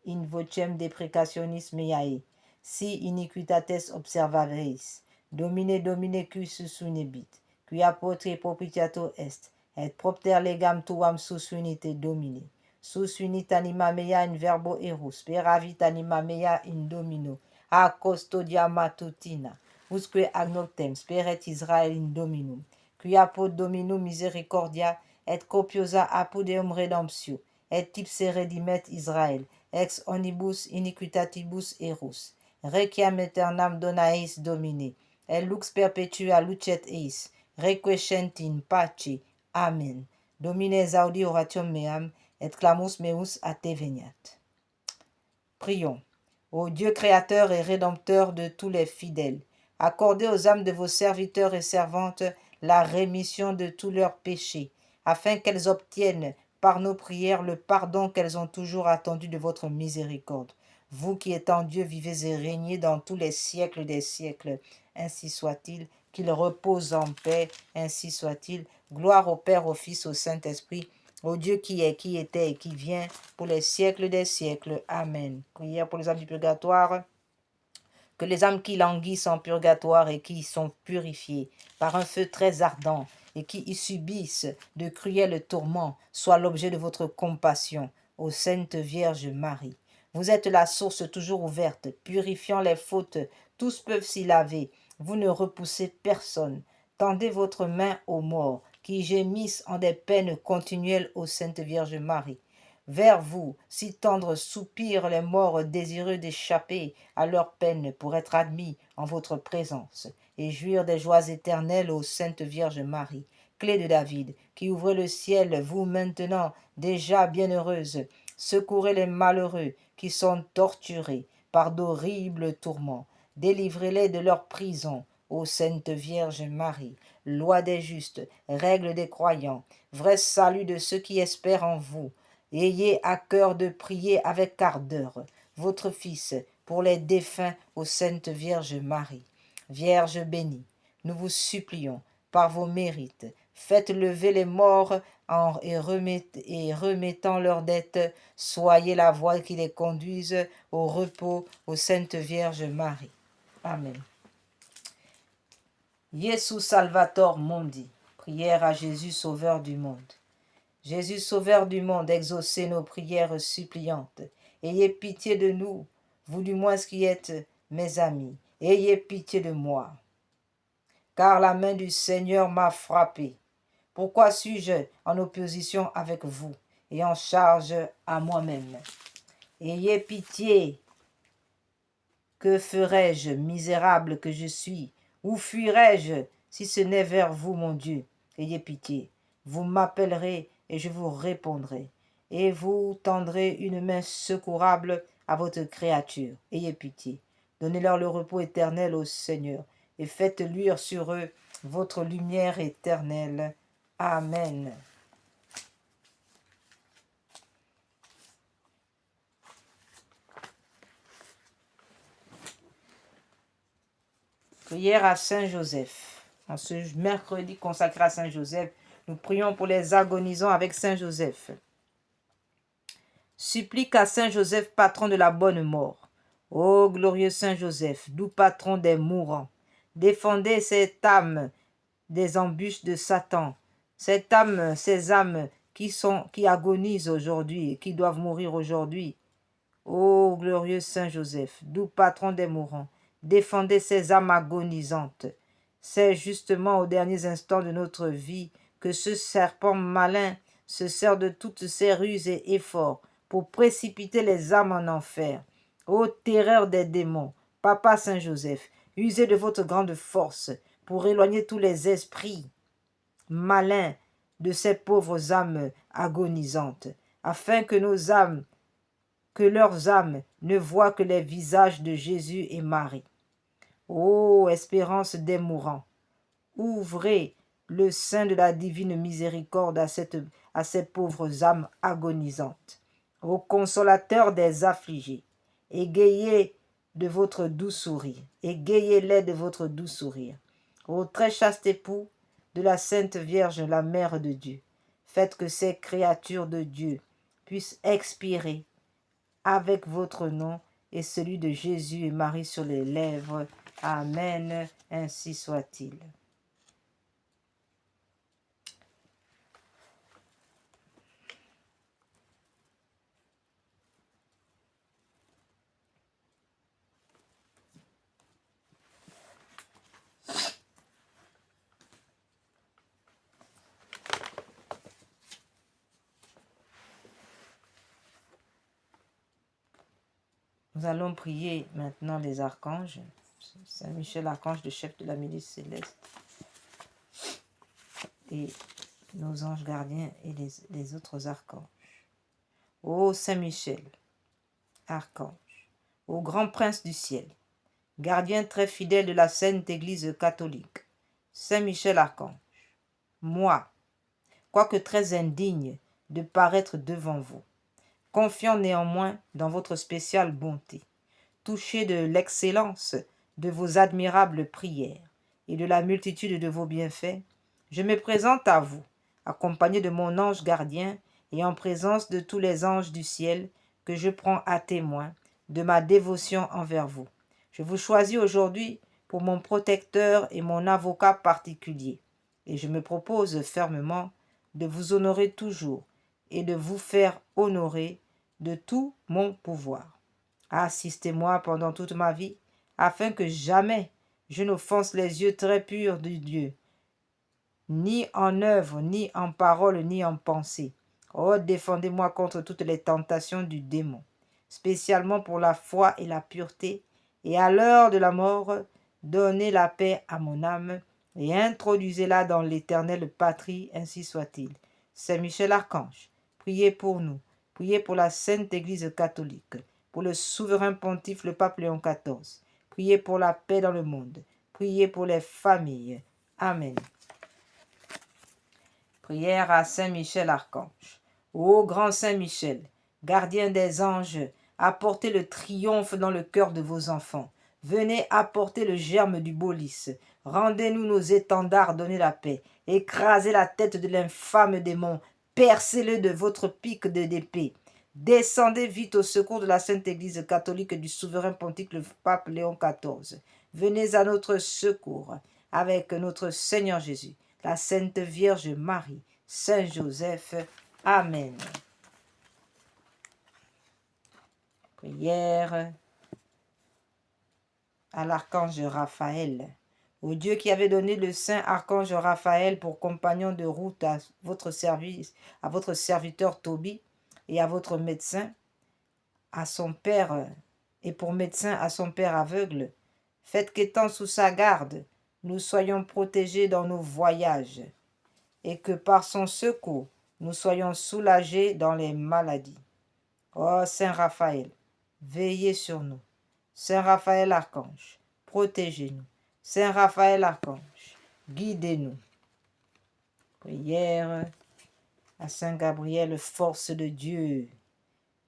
in vocem deprecationis meae. Si iniquitates observaveis. Domine qui susunebit. Qui apotre propitiato est. et propter legam tuam sus unite domini. Sus unit anima mea in verbo erus, peravit anima mea in domino, a custodia matutina, usque agnoctem speret Israel in dominum, qui apud dominum misericordia, et copiosa apud eum redemptio, et tipse redimet Israel, ex onibus iniquitatibus erus. Requiem aeternam dona eis Domine, et lux perpetua lucet eis, requiescent in pace. Amen. Domine exaudi oratium meam, et clamus meus a te veniat. Prions. Ô Dieu créateur et rédempteur de tous les fidèles, accordez aux âmes de vos serviteurs et servantes la rémission de tous leurs péchés, afin qu'elles obtiennent par nos prières le pardon qu'elles ont toujours attendu de votre miséricorde. Vous qui étant Dieu vivez et régnez dans tous les siècles des siècles, ainsi soit-il, qu'il repose en paix, ainsi soit-il. Gloire au Père, au Fils, au Saint-Esprit, au Dieu qui est, qui était et qui vient, pour les siècles des siècles. Amen. Prière pour les âmes du purgatoire. Que les âmes qui languissent en purgatoire et qui sont purifiées par un feu très ardent et qui y subissent de cruels tourments soient l'objet de votre compassion, ô Sainte Vierge Marie. Vous êtes la source toujours ouverte, purifiant les fautes, tous peuvent s'y laver. Vous ne repoussez personne. Tendez votre main aux morts, qui gémissent en des peines continuelles, ô Sainte Vierge Marie. Vers vous, si tendres soupirent les morts désireux d'échapper à leur peine pour être admis en votre présence et jouir des joies éternelles, ô Sainte Vierge Marie, clé de David, qui ouvrez le ciel, vous maintenant déjà bienheureuse, secourez les malheureux qui sont torturés par d'horribles tourments, délivrez-les de leur prison, ô Sainte Vierge Marie, loi des justes, règle des croyants, vrai salut de ceux qui espèrent en vous. Ayez à cœur de prier avec ardeur votre Fils pour les défunts, ô Sainte Vierge Marie. Vierge bénie, nous vous supplions, par vos mérites, faites lever les morts et remettant leurs dettes, soyez la voie qui les conduise au repos, ô Sainte Vierge Marie. Amen. Iesus Salvator Mundi, prière à Jésus Sauveur du monde. Jésus Sauveur du monde, exaucez nos prières suppliantes. Ayez pitié de nous, vous du moins qui êtes mes amis. Ayez pitié de moi. Car la main du Seigneur m'a frappé. Pourquoi suis-je en opposition avec vous et en charge à moi-même? Ayez pitié. Que ferais-je, misérable que je suis? Où fuirais-je si ce n'est vers vous, mon Dieu? Ayez pitié. Vous m'appellerez et je vous répondrai, et vous tendrez une main secourable à votre créature. Ayez pitié. Donnez-leur le repos éternel au Seigneur, et faites luire sur eux votre lumière éternelle. Amen. Prière à Saint Joseph. En ce mercredi consacré à Saint Joseph, nous prions pour les agonisants avec Saint Joseph. Supplique à Saint Joseph, patron de la bonne mort. Ô glorieux Saint Joseph, doux patron des mourants, défendez cette âme des embûches de Satan, cette âme, ces âmes qui agonisent aujourd'hui et qui doivent mourir aujourd'hui. Ô glorieux Saint Joseph, doux patron des mourants, défendez ces âmes agonisantes. C'est justement aux derniers instants de notre vie que ce serpent malin se sert de toutes ses ruses et efforts pour précipiter les âmes en enfer. Ô terreur des démons, Papa Saint Joseph, usez de votre grande force pour éloigner tous les esprits malins de ces pauvres âmes agonisantes, afin que leurs âmes ne voient que les visages de Jésus et Marie. Ô espérance des mourants, ouvrez le sein de la divine miséricorde à ces pauvres âmes agonisantes. Ô consolateur des affligés, égayez de votre doux sourire, égayez-les de votre doux sourire. Ô très chaste époux de la Sainte Vierge, la Mère de Dieu, faites que ces créatures de Dieu puissent expirer avec votre nom et celui de Jésus et Marie sur les lèvres. Amen. Ainsi soit-il. Nous allons prier maintenant les archanges. Saint Michel, archange, le chef de la milice céleste. Et nos anges gardiens et les autres archanges. Ô Saint Michel, archange, ô grand prince du ciel, gardien très fidèle de la Sainte Église catholique, Saint Michel archange, moi, quoique très indigne de paraître devant vous, confiant néanmoins dans votre spéciale bonté, touché de l'excellence de vos admirables prières et de la multitude de vos bienfaits, je me présente à vous, accompagné de mon ange gardien et en présence de tous les anges du ciel que je prends à témoin de ma dévotion envers vous. Je vous choisis aujourd'hui pour mon protecteur et mon avocat particulier, et je me propose fermement de vous honorer toujours et de vous faire honorer de tout mon pouvoir. Assistez-moi pendant toute ma vie, afin que jamais je n'offense les yeux très purs de Dieu, ni en œuvre, ni en parole, ni en pensée. Oh, défendez-moi contre toutes les tentations du démon, spécialement pour la foi et la pureté, et à l'heure de la mort, donnez la paix à mon âme, et introduisez-la dans l'éternelle patrie, ainsi soit-il. Saint Michel Archange, priez pour nous, priez pour la Sainte Église catholique, pour le souverain pontife, le pape Léon XIV, priez pour la paix dans le monde, priez pour les familles. Amen. Prière à Saint Michel Archange. Ô grand Saint Michel, gardien des anges, apportez le triomphe dans le cœur de vos enfants. Venez apporter le germe du beau lys. Rendez-nous nos étendards, donnez la paix. Écrasez la tête de l'infâme démon. Percez-le de votre pique d'épée. Descendez vite au secours de la Sainte Église catholique et du souverain pontife le pape Léon XIV. Venez à notre secours avec notre Seigneur Jésus, la Sainte Vierge Marie, Saint Joseph. Amen. Prière à l'archange Raphaël. Au Dieu qui avait donné le saint archange Raphaël pour compagnon de route à votre service, à votre serviteur Tobie et à votre médecin, à son père et pour médecin à son père aveugle, faites qu'étant sous sa garde, nous soyons protégés dans nos voyages et que par son secours, nous soyons soulagés dans les maladies. Ô Saint Raphaël, veillez sur nous. Saint Raphaël Archange, protégez-nous. Saint Raphaël Archange, guidez-nous. Prière à Saint Gabriel, force de Dieu.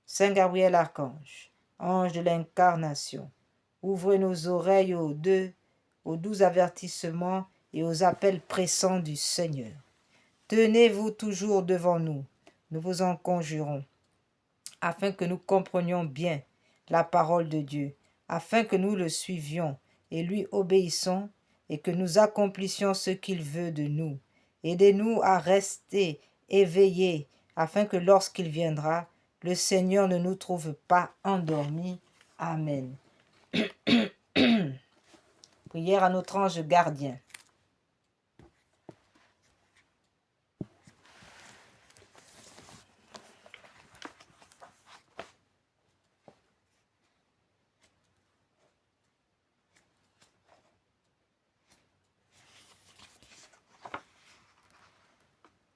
Saint Gabriel Archange, ange de l'incarnation, ouvrez nos oreilles aux doux avertissements et aux appels pressants du Seigneur. Tenez-vous toujours devant nous, nous vous en conjurons, afin que nous comprenions bien la parole de Dieu, afin que nous le suivions et lui obéissons et que nous accomplissions ce qu'il veut de nous. Aidez-nous à rester éveillés, afin que lorsqu'il viendra, le Seigneur ne nous trouve pas endormis. Amen. Prière à notre ange gardien.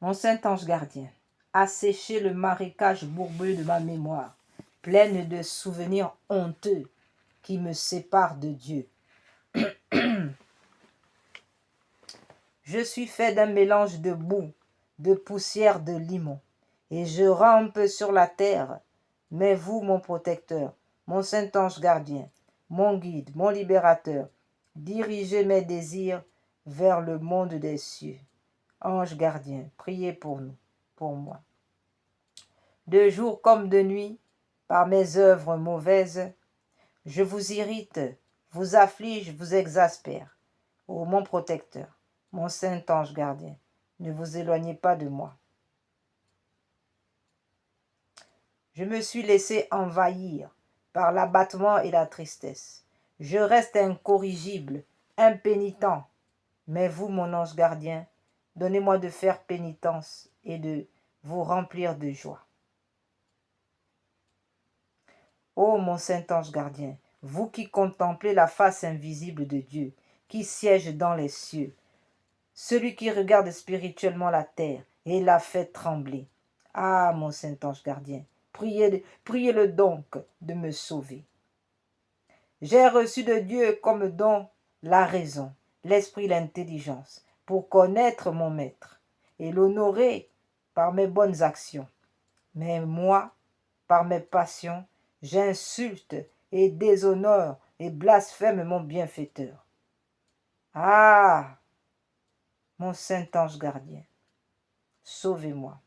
Mon saint ange gardien, asséchez le marécage bourbeux de ma mémoire, pleine de souvenirs honteux qui me séparent de Dieu. Je suis fait d'un mélange de boue, de poussière de limon, et je rampe sur la terre. Mais vous, mon protecteur, mon saint ange gardien, mon guide, mon libérateur, dirigez mes désirs vers le monde des cieux. Ange gardien, priez pour nous, pour moi. De jour comme de nuit, par mes œuvres mauvaises, je vous irrite, vous afflige, vous exaspère. Ô mon protecteur, mon saint ange gardien, ne vous éloignez pas de moi. Je me suis laissé envahir par l'abattement et la tristesse. Je reste incorrigible, impénitent. Mais vous, mon ange gardien, donnez-moi de faire pénitence et de vous remplir de joie. Ô mon saint ange gardien, vous qui contemplez la face invisible de Dieu, qui siège dans les cieux, celui qui regarde spirituellement la terre et la fait trembler. Ah, mon saint ange gardien, priez-le donc de me sauver. J'ai reçu de Dieu comme don la raison, l'esprit, l'intelligence, pour connaître mon maître et l'honorer par mes bonnes actions. Mais moi, par mes passions, j'insulte et déshonore et blasphème mon bienfaiteur. Ah, mon saint ange gardien, sauvez-moi.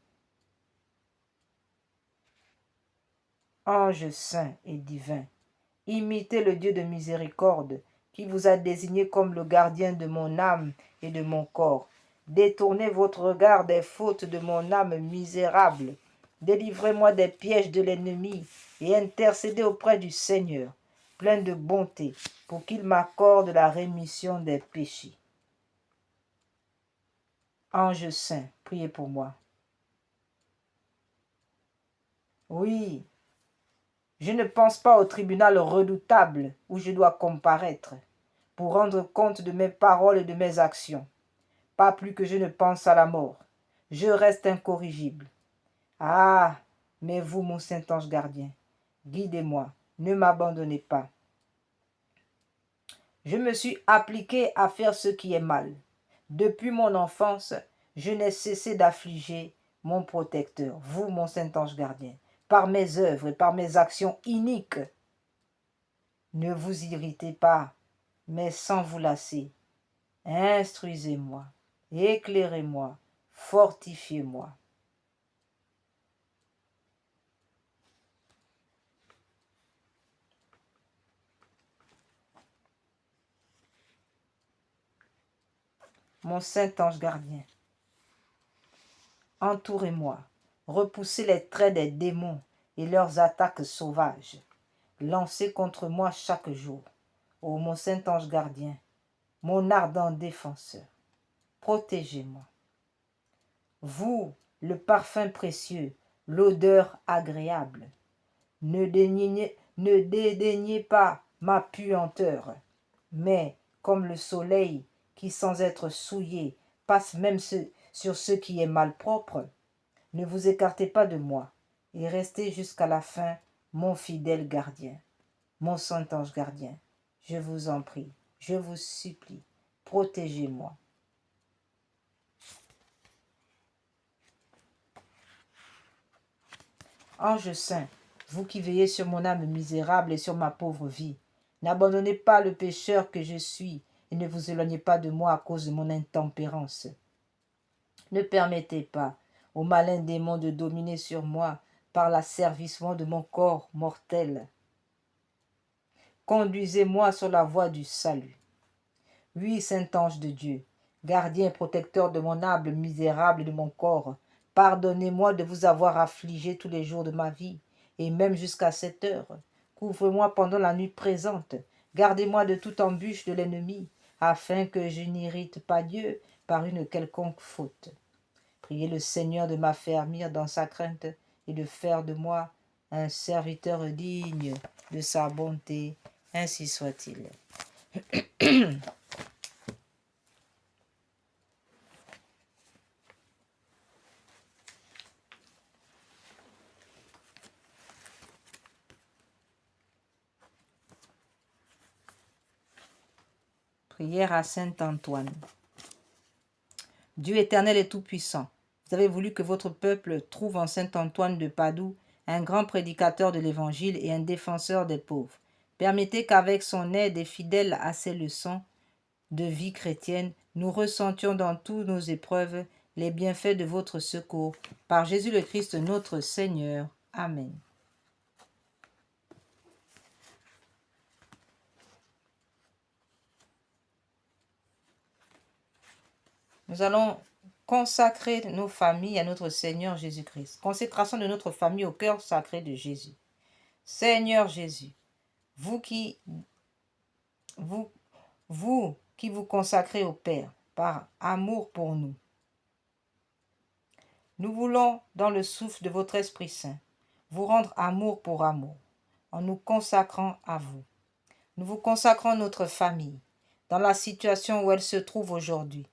Ange saint et divin, imitez le Dieu de miséricorde qui vous a désigné comme le gardien de mon âme et de mon corps. Détournez votre regard des fautes de mon âme misérable. Délivrez-moi des pièges de l'ennemi et intercédez auprès du Seigneur, plein de bonté, pour qu'il m'accorde la rémission des péchés. Ange saint, priez pour moi. Oui, je ne pense pas au tribunal redoutable où je dois comparaître pour rendre compte de mes paroles et de mes actions. Pas plus que je ne pense à la mort. Je reste incorrigible. Ah, mais vous, mon saint ange gardien, guidez-moi, ne m'abandonnez pas. Je me suis appliqué à faire ce qui est mal. Depuis mon enfance, je n'ai cessé d'affliger mon protecteur, vous, mon saint ange gardien, par mes œuvres et par mes actions iniques. Ne vous irritez pas, mais sans vous lasser. Instruisez-moi, éclairez-moi, fortifiez-moi. Mon saint ange gardien, entourez-moi, repoussez les traits des démons et leurs attaques sauvages, lancées contre moi chaque jour. Ô mon saint ange gardien, mon ardent défenseur, protégez-moi. Vous, le parfum précieux, l'odeur agréable, ne dédaignez pas ma puanteur, mais comme le soleil qui, sans être souillé, passe même sur ce qui est malpropre, ne vous écartez pas de moi et restez jusqu'à la fin mon fidèle gardien, mon saint ange gardien. Je vous en prie, je vous supplie, protégez-moi. Ange saint, vous qui veillez sur mon âme misérable et sur ma pauvre vie, n'abandonnez pas le pécheur que je suis et ne vous éloignez pas de moi à cause de mon intempérance. Ne permettez pas au malin démon de dominer sur moi par l'asservissement de mon corps mortel. Conduisez-moi sur la voie du salut. Oui, saint ange de Dieu, gardien et protecteur de mon âme misérable et de mon corps, pardonnez-moi de vous avoir affligé tous les jours de ma vie, et même jusqu'à cette heure. Couvre-moi pendant la nuit présente, gardez-moi de toute embûche de l'ennemi, afin que je n'irrite pas Dieu par une quelconque faute. Priez le Seigneur de m'affermir dans sa crainte et de faire de moi un serviteur digne de sa bonté. Ainsi soit-il. Prière à saint Antoine. Dieu éternel et tout-puissant, vous avez voulu que votre peuple trouve en saint Antoine de Padoue un grand prédicateur de l'Évangile et un défenseur des pauvres. Permettez qu'avec son aide et fidèle à ses leçons de vie chrétienne, nous ressentions dans toutes nos épreuves les bienfaits de votre secours. Par Jésus le Christ notre Seigneur. Amen. Nous allons consacrer nos familles à notre Seigneur Jésus-Christ. Consécration de notre famille au cœur sacré de Jésus. Seigneur Jésus, vous qui vous consacrez au Père par amour pour nous, nous voulons, dans le souffle de votre Esprit Saint, vous rendre amour pour amour, en nous consacrant à vous. Nous vous consacrons notre famille, dans la situation où elle se trouve aujourd'hui.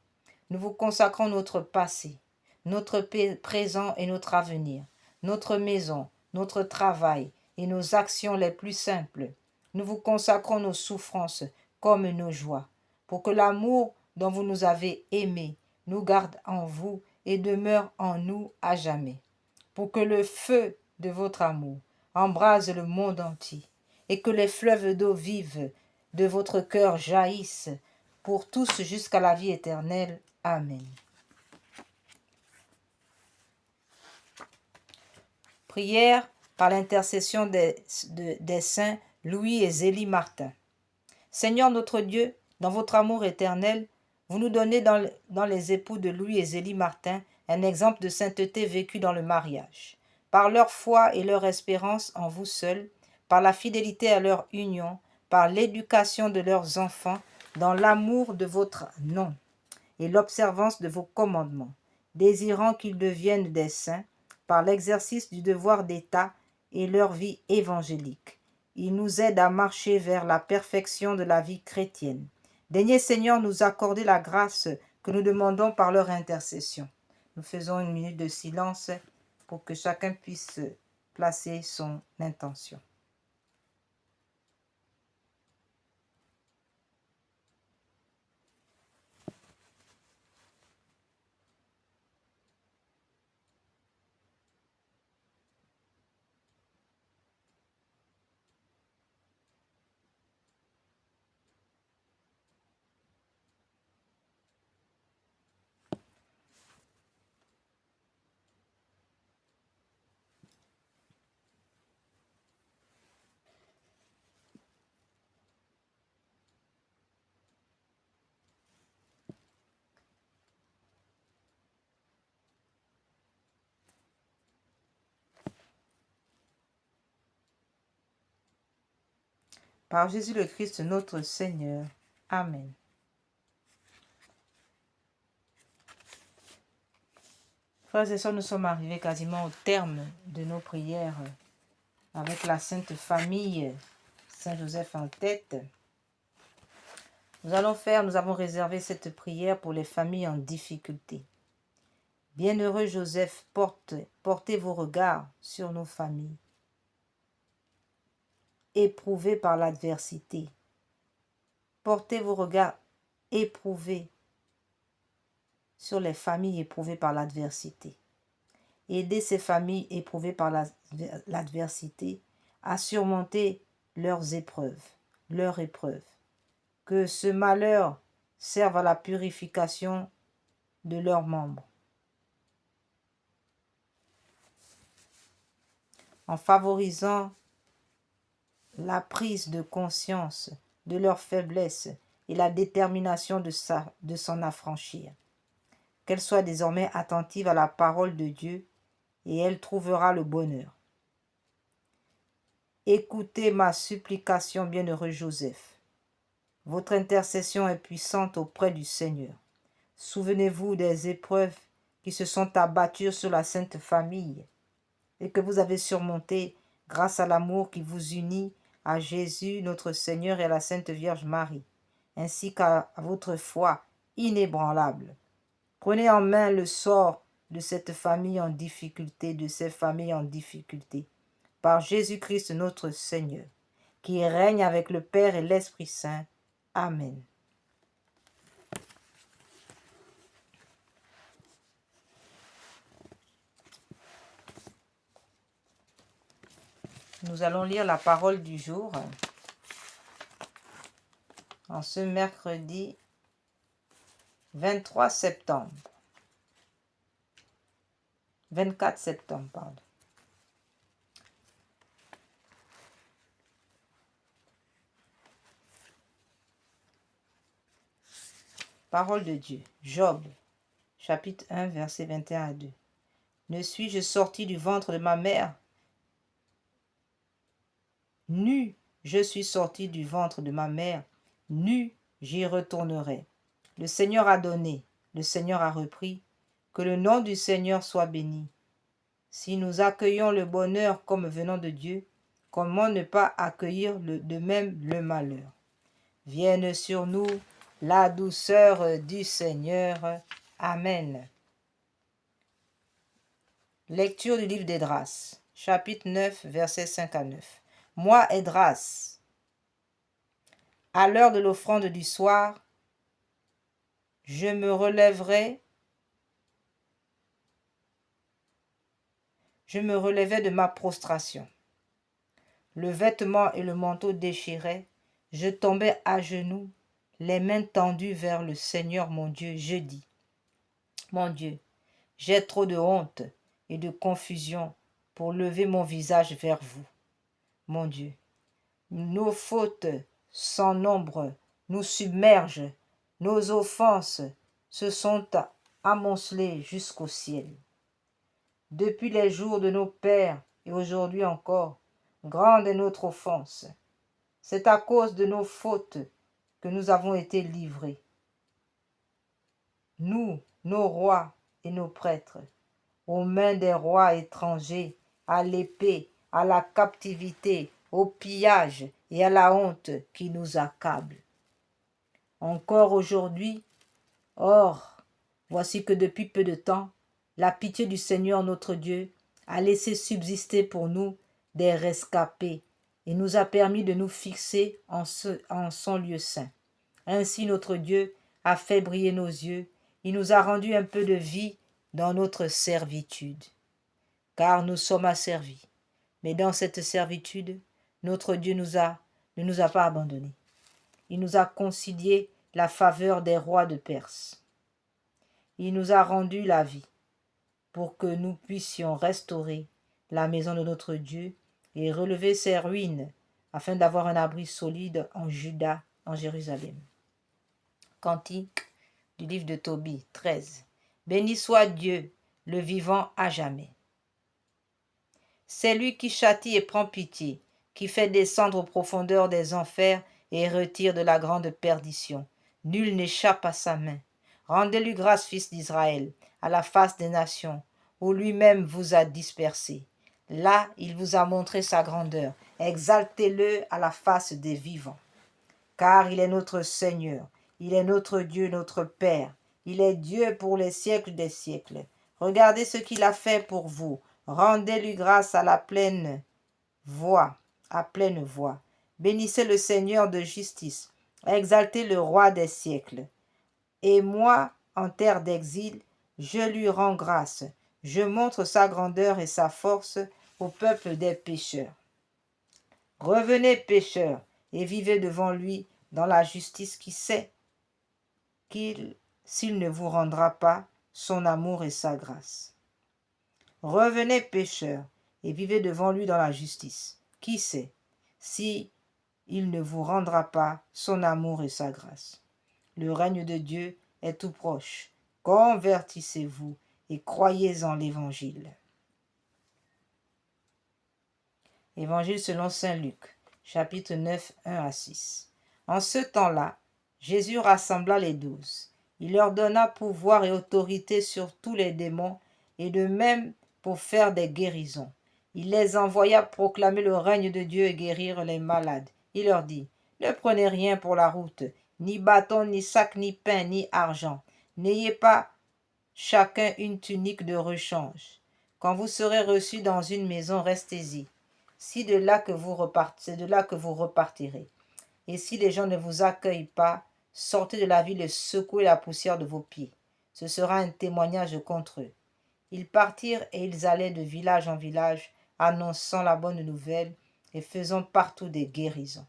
Nous vous consacrons notre passé, notre présent et notre avenir, notre maison, notre travail et nos actions les plus simples. Nous vous consacrons nos souffrances comme nos joies, pour que l'amour dont vous nous avez aimés nous garde en vous et demeure en nous à jamais. Pour que le feu de votre amour embrase le monde entier et que les fleuves d'eau vive de votre cœur jaillissent pour tous jusqu'à la vie éternelle. Amen. Prière par l'intercession des saints Louis et Zélie Martin. Seigneur notre Dieu, dans votre amour éternel, vous nous donnez dans les époux de Louis et Zélie Martin un exemple de sainteté vécue dans le mariage. Par leur foi et leur espérance en vous seul, par la fidélité à leur union, par l'éducation de leurs enfants, dans l'amour de votre nom et l'observance de vos commandements, désirant qu'ils deviennent des saints, par l'exercice du devoir d'État et leur vie évangélique. Ils nous aident à marcher vers la perfection de la vie chrétienne. Daignez, Seigneur, nous accorder la grâce que nous demandons par leur intercession. Nous faisons une minute de silence pour que chacun puisse placer son intention. Par Jésus le Christ notre Seigneur. Amen. Frères et sœurs, nous sommes arrivés quasiment au terme de nos prières avec la Sainte Famille, Saint Joseph en tête. Nous avons réservé cette prière pour les familles en difficulté. Bienheureux Joseph, portez vos regards sur nos familles, éprouvées par l'adversité. Portez vos regards éprouvés sur les familles éprouvées par l'adversité. Aidez ces familles éprouvées par l'adversité à surmonter leurs épreuves. Que ce malheur serve à la purification de leurs membres. En favorisant la prise de conscience de leur faiblesse et la détermination de s'en affranchir. Qu'elle soit désormais attentive à la parole de Dieu et elle trouvera le bonheur. Écoutez ma supplication, bienheureux Joseph. Votre intercession est puissante auprès du Seigneur. Souvenez-vous des épreuves qui se sont abattues sur la Sainte Famille et que vous avez surmontées grâce à l'amour qui vous unit à Jésus, notre Seigneur, et à la Sainte Vierge Marie, ainsi qu'à votre foi inébranlable. Prenez en main le sort de cette famille en difficulté, de ces familles en difficulté, par Jésus-Christ notre Seigneur, qui règne avec le Père et l'Esprit Saint. Amen. Nous allons lire la parole du jour en ce mercredi 24 septembre. Parole de Dieu. Job, chapitre 1, versets 21 à 2. Ne suis-je sorti du ventre de ma mère? Nu, je suis sorti du ventre de ma mère. Nu, j'y retournerai. Le Seigneur a donné, le Seigneur a repris. Que le nom du Seigneur soit béni. Si nous accueillons le bonheur comme venant de Dieu, comment ne pas accueillir de même le malheur? Vienne sur nous la douceur du Seigneur. Amen. Lecture du livre d'Esdras, chapitre 9, versets 5 à 9. Moi, Esdras, à l'heure de l'offrande du soir, je me relevais de ma prostration. Le vêtement et le manteau déchirés, je tombais à genoux, les mains tendues vers le Seigneur mon Dieu. Je dis, mon Dieu, j'ai trop de honte et de confusion pour lever mon visage vers vous. Mon Dieu, nos fautes sans nombre nous submergent, nos offenses se sont amoncelées jusqu'au ciel. Depuis les jours de nos pères et aujourd'hui encore, grande est notre offense. C'est à cause de nos fautes que nous avons été livrés. Nous, nos rois et nos prêtres, aux mains des rois étrangers, à l'épée, à la captivité, au pillage et à la honte qui nous accable. Encore aujourd'hui, or, voici que depuis peu de temps, la pitié du Seigneur notre Dieu a laissé subsister pour nous des rescapés et nous a permis de nous fixer en son lieu saint. Ainsi notre Dieu a fait briller nos yeux, il nous a rendu un peu de vie dans notre servitude. Car nous sommes asservis, mais dans cette servitude, notre Dieu ne nous a pas abandonnés. Il nous a concilié la faveur des rois de Perse. Il nous a rendu la vie pour que nous puissions restaurer la maison de notre Dieu et relever ses ruines afin d'avoir un abri solide en Juda, en Jérusalem. Cantique du livre de Tobie 13. Béni soit Dieu, le vivant à jamais. C'est lui qui châtie et prend pitié, qui fait descendre aux profondeurs des enfers et retire de la grande perdition. Nul n'échappe à sa main. Rendez-lui grâce, fils d'Israël, à la face des nations, où lui-même vous a dispersés. Là, il vous a montré sa grandeur. Exaltez-le à la face des vivants. Car il est notre Seigneur, il est notre Dieu, notre Père. Il est Dieu pour les siècles des siècles. Regardez ce qu'il a fait pour vous. Rendez-lui grâce à pleine voix. Bénissez le Seigneur de justice. Exaltez le roi des siècles. Et moi, en terre d'exil, je lui rends grâce. Je montre sa grandeur et sa force au peuple des pécheurs. Revenez, pécheurs, et vivez devant lui dans la justice qui sait s'il ne vous rendra pas son amour et sa grâce. Revenez, pécheurs, et vivez devant lui dans la justice. Qui sait si il ne vous rendra pas son amour et sa grâce. Le règne de Dieu est tout proche. Convertissez-vous et croyez en l'Évangile. Évangile selon saint Luc, chapitre 9, 1 à 6. En ce temps-là, Jésus rassembla les 12. Il leur donna pouvoir et autorité sur tous les démons et de même pour faire des guérisons. Il les envoya proclamer le règne de Dieu et guérir les malades. Il leur dit, ne prenez rien pour la route, ni bâton, ni sac, ni pain, ni argent. N'ayez pas chacun une tunique de rechange. Quand vous serez reçus dans une maison, restez-y. C'est de là que vous repartirez. Et si les gens ne vous accueillent pas, sortez de la ville et secouez la poussière de vos pieds. Ce sera un témoignage contre eux. Ils partirent et ils allaient de village en village, annonçant la bonne nouvelle et faisant partout des guérisons.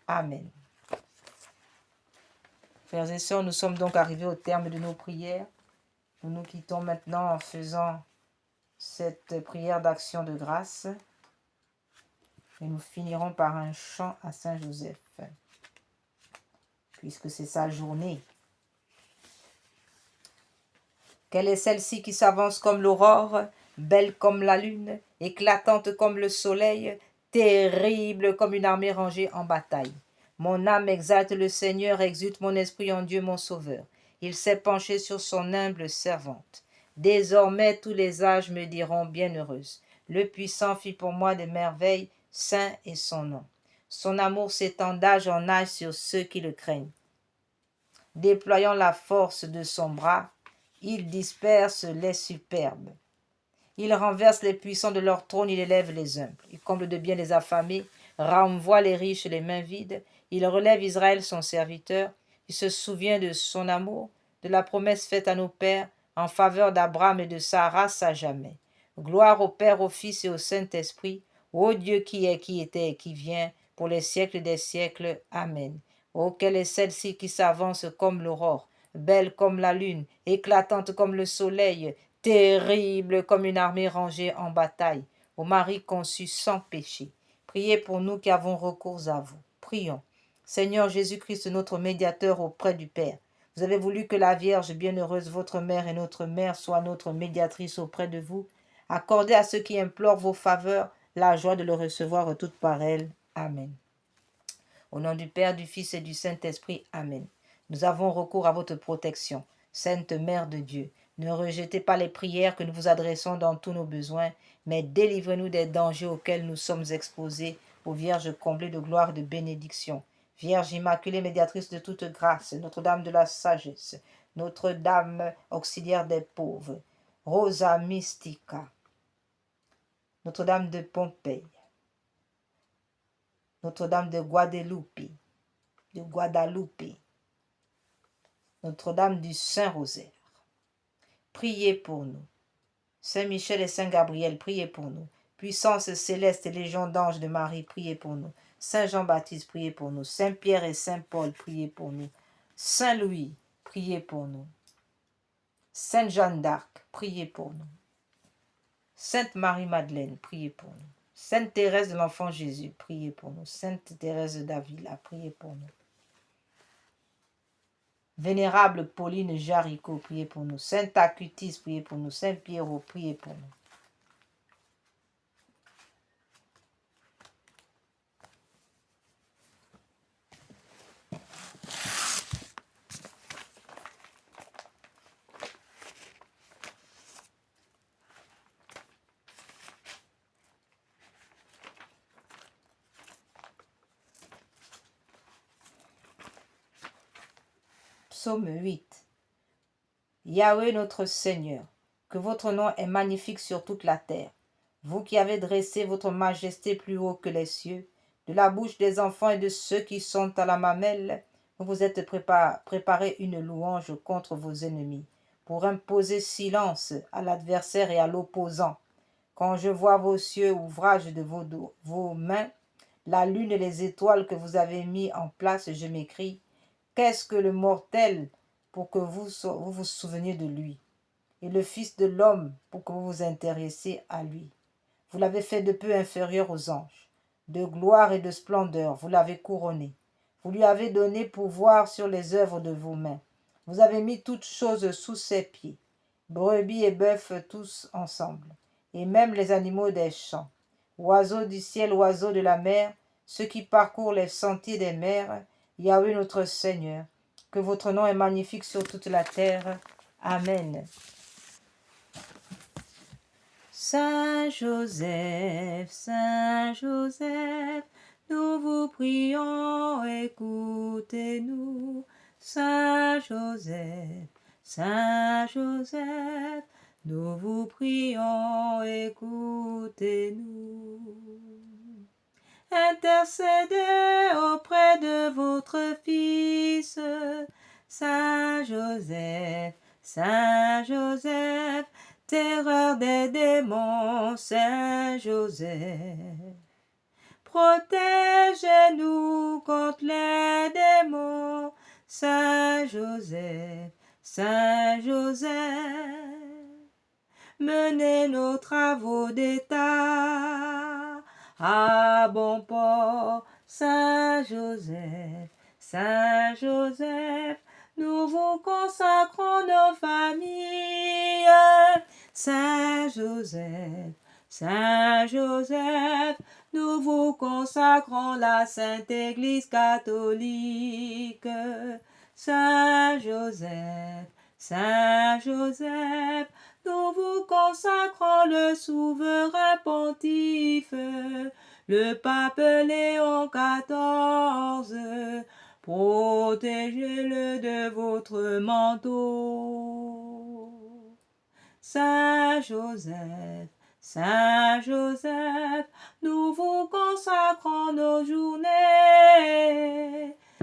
Amen. Frères et sœurs, nous sommes donc arrivés au terme de nos prières. Nous nous quittons maintenant en faisant cette prière d'action de grâce. Et nous finirons par un chant à Saint Joseph, puisque c'est sa journée. Quelle est celle-ci qui s'avance comme l'aurore, belle comme la lune, éclatante comme le soleil, terrible comme une armée rangée en bataille. Mon âme exalte le Seigneur, exulte mon esprit en Dieu mon Sauveur. Il s'est penché sur son humble servante. Désormais tous les âges me diront bienheureuse. Le puissant fit pour moi des merveilles, saint est son nom. Son amour s'étend d'âge en âge sur ceux qui le craignent. Déployant la force de son bras, il disperse les superbes. Il renverse les puissants de leur trône, il élève les humbles. Il comble de bien les affamés, renvoie les riches les mains vides. Il relève Israël son serviteur. Il se souvient de son amour, de la promesse faite à nos pères en faveur d'Abraham et de sa race à jamais. Gloire au Père, au Fils et au Saint-Esprit, ô Dieu qui est, qui était et qui vient, pour les siècles des siècles. Amen. Ô quelle est celle-ci qui s'avance comme l'aurore, belle comme la lune, éclatante comme le soleil, terrible comme une armée rangée en bataille, ô Marie conçue sans péché. Priez pour nous qui avons recours à vous. Prions. Seigneur Jésus-Christ, notre médiateur auprès du Père, vous avez voulu que la Vierge bienheureuse, votre mère et notre mère, soit notre médiatrice auprès de vous. Accordez à ceux qui implorent vos faveurs la joie de le recevoir toutes par elle. Amen. Au nom du Père, du Fils et du Saint-Esprit. Amen. Nous avons recours à votre protection, Sainte Mère de Dieu. Ne rejetez pas les prières que nous vous adressons dans tous nos besoins, mais délivrez-nous des dangers auxquels nous sommes exposés, ô Vierge comblée de gloire et de bénédiction. Vierge immaculée, médiatrice de toute grâce, Notre-Dame de la sagesse, Notre-Dame auxiliaire des pauvres, Rosa Mystica, Notre-Dame de Pompéi, Notre-Dame de Guadalupe, Notre-Dame du Saint-Rosaire. Priez pour nous. Saint Michel et Saint Gabriel, priez pour nous. Puissance céleste et légion d'anges de Marie, priez pour nous. Saint Jean-Baptiste, priez pour nous. Saint Pierre et Saint Paul, priez pour nous. Saint Louis, priez pour nous. Sainte Jeanne d'Arc, priez pour nous. Sainte Marie-Madeleine, priez pour nous. Sainte Thérèse de l'Enfant Jésus, priez pour nous. Sainte Thérèse d'Avila, priez pour nous. Vénérable Pauline Jaricot, priez pour nous. Saint Acutis, priez pour nous. Saint Pierrot, priez pour nous. Psaume 8. Yahweh notre Seigneur, que votre nom est magnifique sur toute la terre. Vous qui avez dressé votre majesté plus haut que les cieux, de la bouche des enfants et de ceux qui sont à la mamelle, vous vous êtes préparé une louange contre vos ennemis, pour imposer silence à l'adversaire et à l'opposant. Quand je vois vos cieux, ouvrage de vos mains, la lune et les étoiles que vous avez mis en place, je m'écrie, qu'est-ce que le mortel pour que vous vous souveniez de lui, et le Fils de l'homme pour que vous vous intéressiez à lui. Vous l'avez fait de peu inférieur aux anges. De gloire et de splendeur, vous l'avez couronné. Vous lui avez donné pouvoir sur les œuvres de vos mains. Vous avez mis toutes choses sous ses pieds, brebis et bœufs tous ensemble, et même les animaux des champs, oiseaux du ciel, oiseaux de la mer, ceux qui parcourent les sentiers des mers. Yahweh notre Seigneur, que votre nom est magnifique sur toute la terre. Amen. Saint Joseph, nous vous prions, écoutez-nous. Saint Joseph, nous vous prions, écoutez-nous. Intercédez auprès de votre Fils, Saint Joseph, terreur des démons, Saint Joseph. Protégez-nous contre les démons, Saint Joseph. Menez nos travaux d'État à bon port, Saint Joseph, nous vous consacrons nos familles, Saint Joseph, nous vous consacrons la Sainte Église catholique, Saint Joseph, nous vous consacrons le souverain pontife, le pape Léon XIV. Protégez-le de votre manteau. Saint Joseph, Saint Joseph, nous vous consacrons nos journées.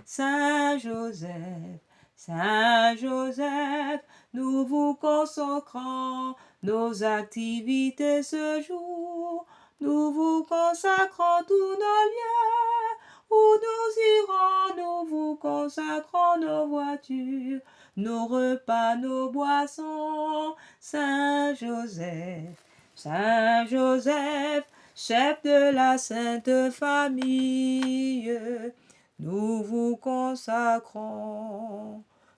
Saint Joseph, Saint Joseph, nous vous consacrons nos activités ce jour. Nous vous consacrons tous nos lieux où nous irons. Nous vous consacrons nos voitures, nos repas, nos boissons. Saint Joseph, Saint Joseph, chef de la Sainte Famille, nous vous consacrons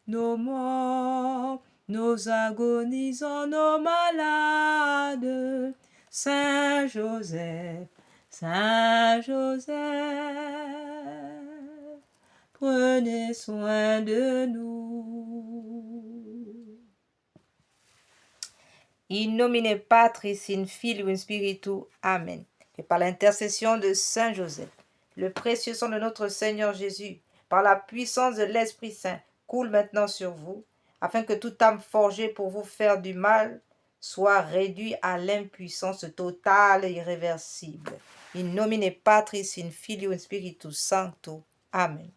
nos morts, nos agonisants, nos malades. Saint Joseph, Saint Joseph, prenez soin de nous. In nomine Patris, in Filio, in Spiritu. Amen. Et par l'intercession de Saint Joseph, le précieux sang de notre Seigneur Jésus, par la puissance de l'Esprit Saint, coule maintenant sur vous, afin que toute âme forgée pour vous faire du mal soit réduite à l'impuissance totale et irréversible. In nomine Patris, in Filio, in Spiritu Sancto. Amen.